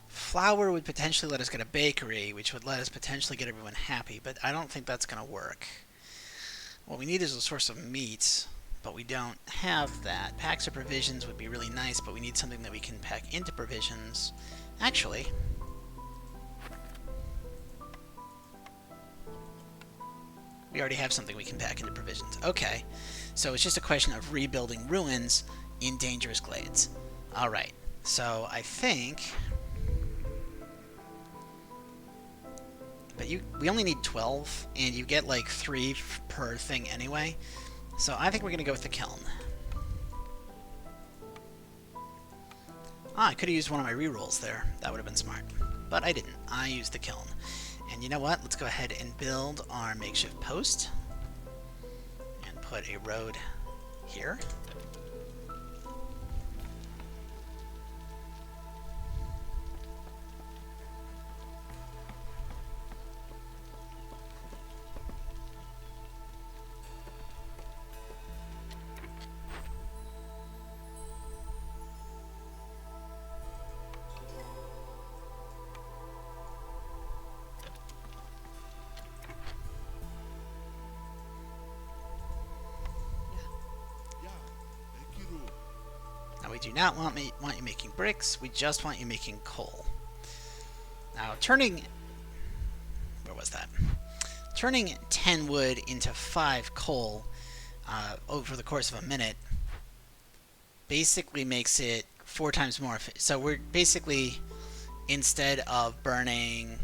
Speaker 1: Flour would potentially let us get a bakery, which would let us potentially get everyone happy, but I don't think that's going to work. What we need is a source of meat, but we don't have that. Packs of provisions would be really nice, but we need something that we can pack into provisions. Actually... we already have something we can pack into provisions. Okay, so it's just a question of rebuilding ruins in dangerous glades. Alright, so I think... But we only need 12, and you get like 3 per thing anyway. So I think we're going to go with the kiln. I could have used one of my rerolls there. That would have been smart. But I didn't. I used the kiln. And you know what? Let's go ahead and build our makeshift post. And put a road here. Now we do not want you making bricks, we just want you making coal. Now turning... where was that? Turning 10 wood into 5 coal over the course of a minute basically makes it 4 times more efficient. So we're basically, instead of burning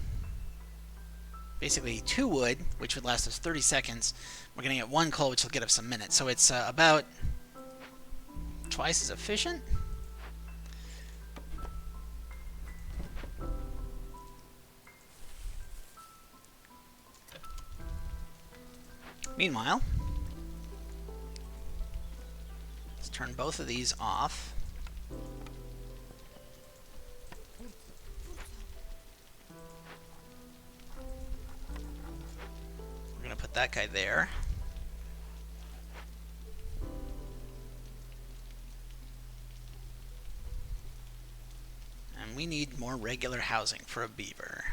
Speaker 1: basically 2 wood, which would last us 30 seconds. We're going to get 1 coal, which will get us some minutes. So it's about twice as efficient. Meanwhile, let's turn both of these off. We're going to put that guy there. And we need more regular housing for a beaver.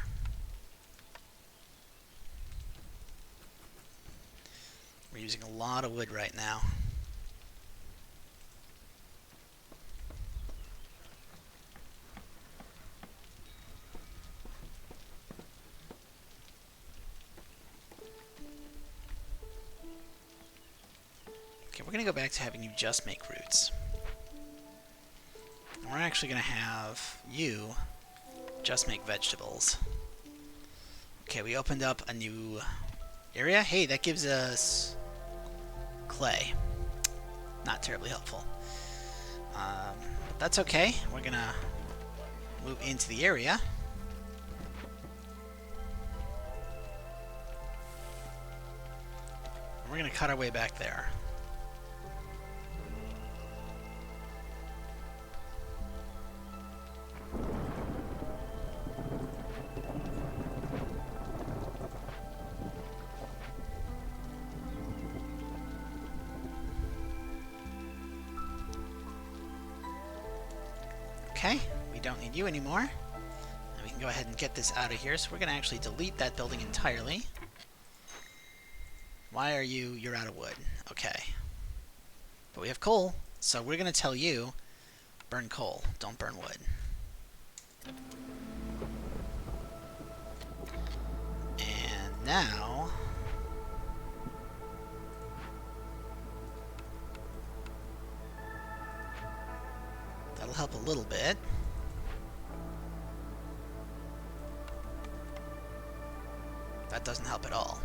Speaker 1: We're using a lot of wood right now. Okay, we're going to go back to having you just make roots. And we're actually going to have you just make vegetables. Okay, we opened up a new area. Hey, that gives us clay. Not terribly helpful. But that's okay. We're going to move into the area. We're going to cut our way back there. Okay, we don't need you anymore. And we can go ahead and get this out of here. So we're going to actually delete that building entirely. Why are you? You're out of wood. Okay. But we have coal, so we're going to tell you, burn coal, don't burn wood. And now... that'll help a little bit. That doesn't help at all.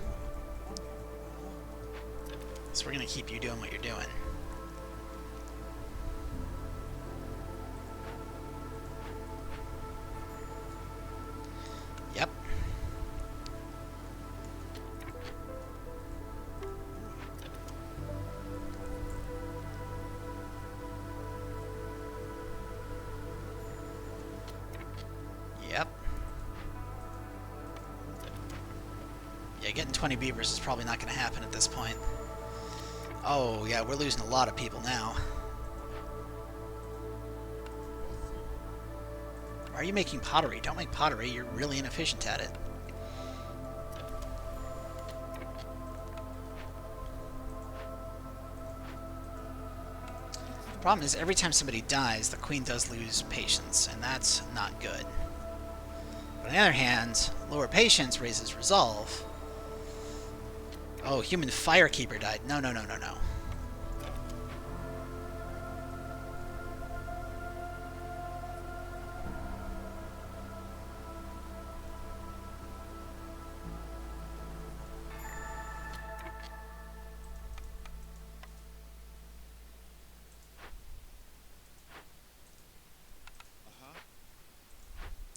Speaker 1: So we're going to keep you doing what you're doing. Yep. Yep. Yeah, getting 20 beavers is probably not going to happen at this point. Oh, yeah, we're losing a lot of people now. Why are you making pottery? Don't make pottery. You're really inefficient at it. The problem is every time somebody dies, the queen does lose patience, and that's not good. But on the other hand, lower patience raises resolve. Oh, human firekeeper died. No, no, no, no, no.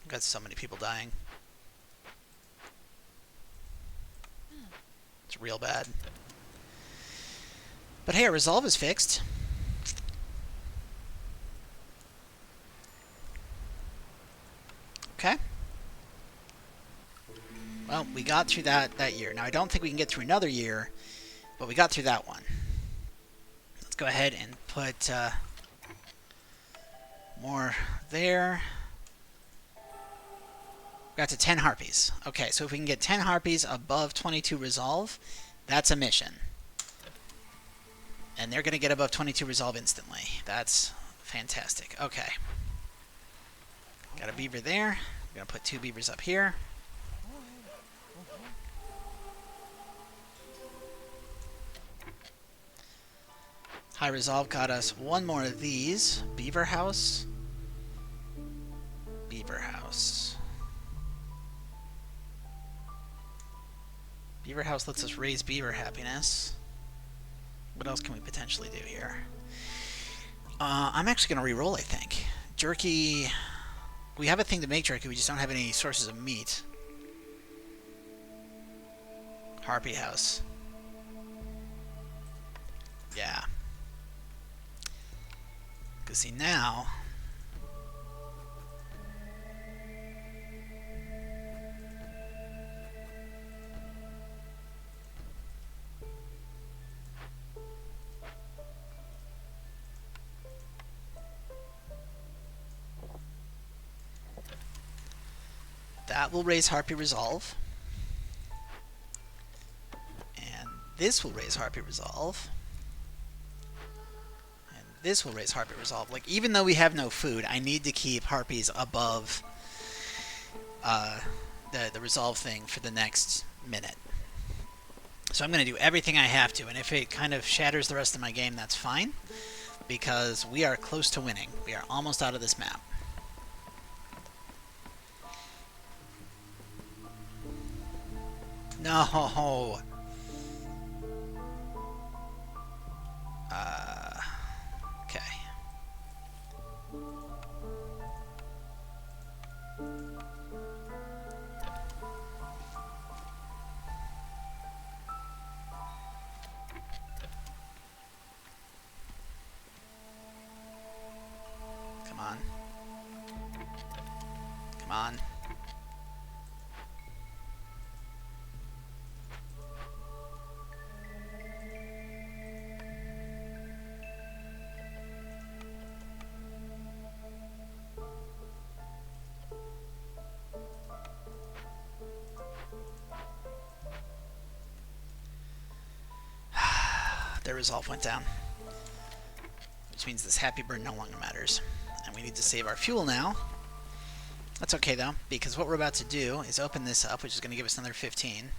Speaker 1: Got so many people dying. It's real bad. But hey, our resolve is fixed. Okay. Well, we got through that year. Now, I don't think we can get through another year, but we got through that one. Let's go ahead and put more there. Got to 10 harpies. Okay, so if we can get 10 harpies above 22 resolve, that's a mission. And they're going to get above 22 resolve instantly. That's fantastic. Okay. Got a beaver there. I'm going to put 2 beavers up here. High resolve got us 1 more of these. Beaver house. Beaver house. Beaver House lets us raise beaver happiness. What else can we potentially do here? I'm actually going to re-roll, I think. Jerky... We have a thing to make jerky, we just don't have any sources of meat. Harpy House. Yeah. Because see, now... That will raise Harpy Resolve. And this will raise Harpy Resolve. And this will raise Harpy Resolve. Like, even though we have no food, I need to keep Harpies above the Resolve thing for the next minute. So I'm going to do everything I have to, and if it kind of shatters the rest of my game, that's fine. Because we are close to winning. We are almost out of this map. No. Okay. Come on. Come on. Their resolve went down. Which means this happy bird no longer matters. And we need to save our fuel now. That's okay though, because what we're about to do is open this up, which is going to give us another 15.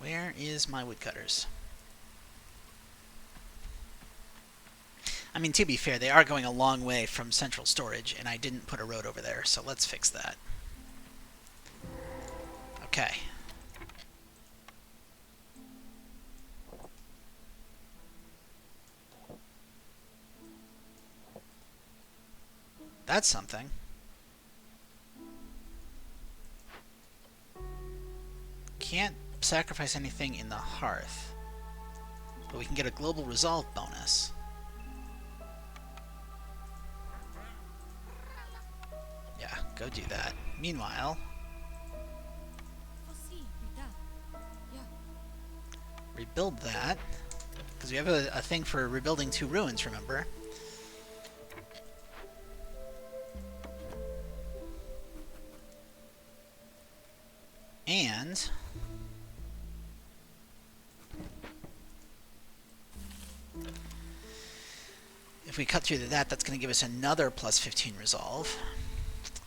Speaker 1: Where is my woodcutters? I mean, to be fair, they are going a long way from central storage, and I didn't put a road over there, so let's fix that. Okay. That's something. Can't sacrifice anything in the hearth, but we can get a global resolve bonus. Yeah, go do that. Meanwhile, rebuild that, because we have a thing for rebuilding 2 ruins, remember? And if we cut through to that, that's going to give us another plus 15 resolve.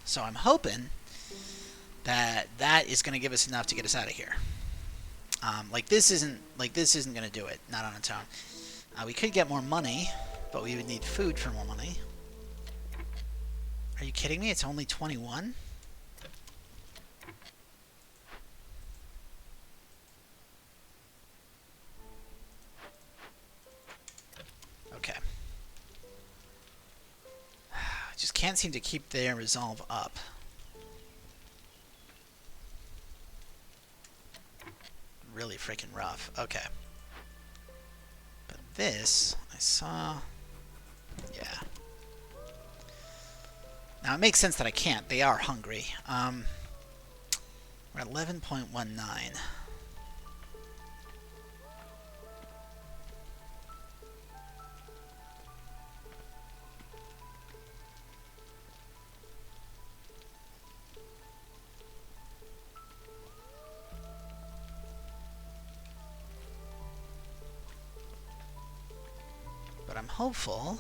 Speaker 1: So I'm hoping that that is going to give us enough to get us out of here. Like this isn't going to do it, not on its own. We could get more money, but we would need food for more money. Are you kidding me? It's only 21? Okay. Just can't seem to keep their resolve up. Really freaking rough. Okay. But this, I saw... Yeah. Now, it makes sense that I can't. They are hungry. We're at 11.19. But I'm hopeful.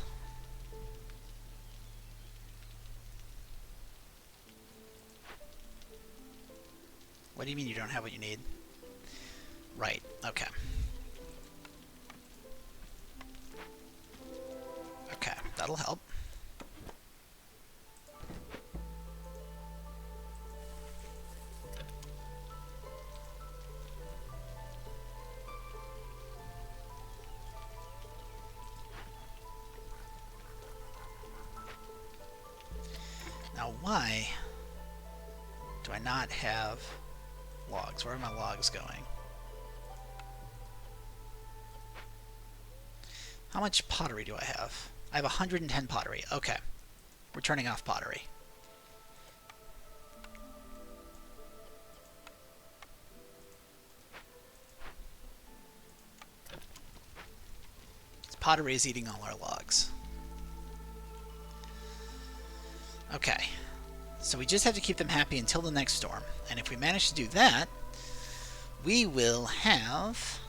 Speaker 1: What do you mean you don't have what you need? Right, okay. Okay, that'll help. Now, why do I not have logs? Where are my logs going? How much pottery do I have? I have 110 pottery. Okay. We're turning off pottery. Pottery is eating all our logs. Okay. So we just have to keep them happy until the next storm. And if we manage to do that, we will have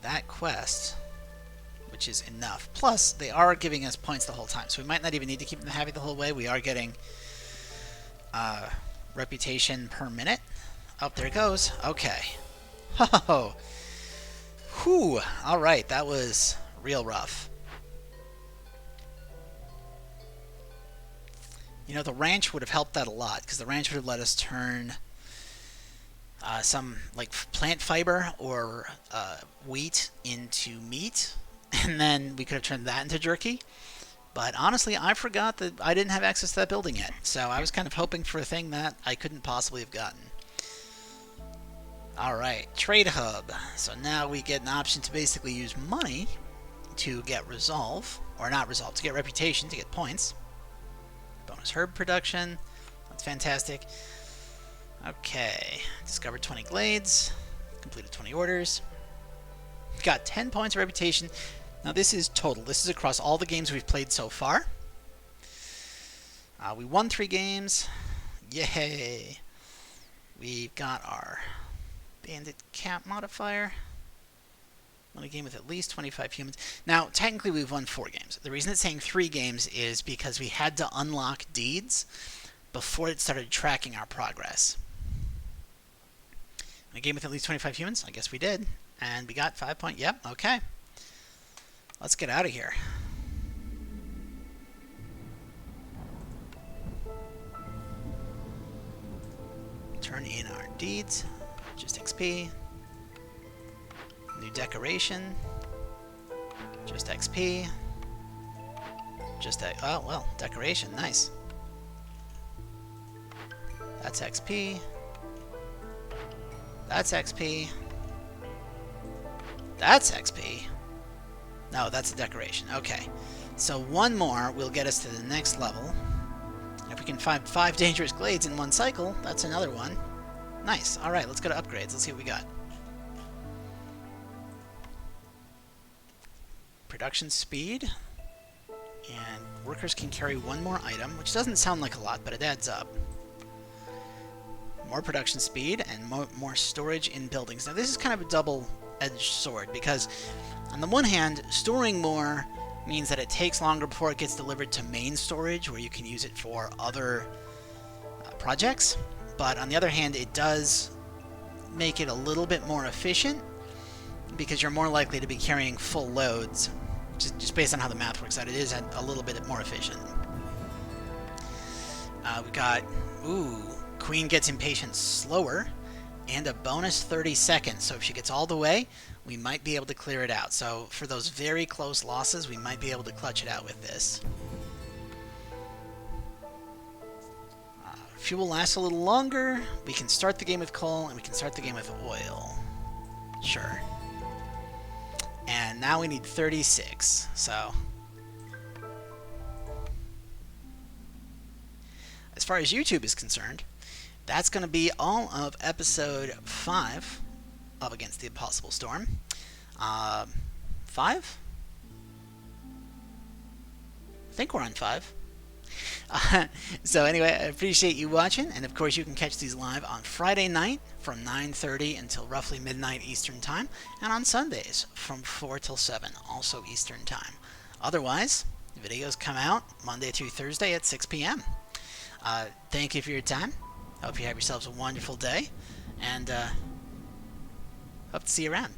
Speaker 1: that quest, which is enough. Plus, they are giving us points the whole time, so we might not even need to keep them happy the whole way. We are getting reputation per minute. Oh, there it goes. Okay. Ho! Whew. Alright, that was real rough. You know, the ranch would have helped that a lot, because the ranch would have let us turn some like plant fiber or wheat into meat, and then we could have turned that into jerky. But honestly, I forgot that I didn't have access to that building yet, so I was kind of hoping for a thing that I couldn't possibly have gotten. Alright, trade hub. So now we get an option to basically use money to get resolve, or not resolve, to get reputation, to get points. Bonus herb production. That's fantastic. Okay. Discovered 20 glades. Completed 20 orders. Got 10 points of reputation. Now this is total. This is across all the games we've played so far. We won 3 games. Yay! We've got our bandit cap modifier. Won a game with at least 25 humans. Now, technically we've won 4 games. The reason it's saying 3 games is because we had to unlock deeds before it started tracking our progress. A game with at least 25 humans? I guess we did. And we got 5 points. Yep, okay. Let's get out of here. Turn in our deeds. Just XP. New decoration. Just XP. Just oh well, decoration, nice. That's XP. That's XP. That's XP. No, that's a decoration. Okay. So one more will get us to the next level. If we can find 5 dangerous glades in one cycle, that's another one. Nice. Alright, let's go to upgrades. Let's see what we got. Production speed. And workers can carry 1 more item, which doesn't sound like a lot, but it adds up. More production speed and more storage in buildings. Now this is kind of a double-edged sword, because on the one hand, storing more means that it takes longer before it gets delivered to main storage, where you can use it for other projects. But on the other hand, it does make it a little bit more efficient, because you're more likely to be carrying full loads, just based on how the math works out. It is a little bit more efficient. We got, Queen gets impatient slower, and a bonus 30 seconds. So if she gets all the way, we might be able to clear it out. So for those very close losses, we might be able to clutch it out with this. Fuel lasts a little longer. We can start the game with coal, and we can start the game with oil. Sure. And now we need 36, so... As far as YouTube is concerned, that's going to be all of episode 5 of Against the Impossible Storm. 5? I think we're on 5. So anyway, I appreciate you watching, and of course you can catch these live on Friday night from 9:30 until roughly midnight Eastern Time, and on Sundays from 4 till 7, also Eastern Time. Otherwise, videos come out Monday through Thursday at 6 p.m. Thank you for your time. Hope you have yourselves a wonderful day, and hope to see you around.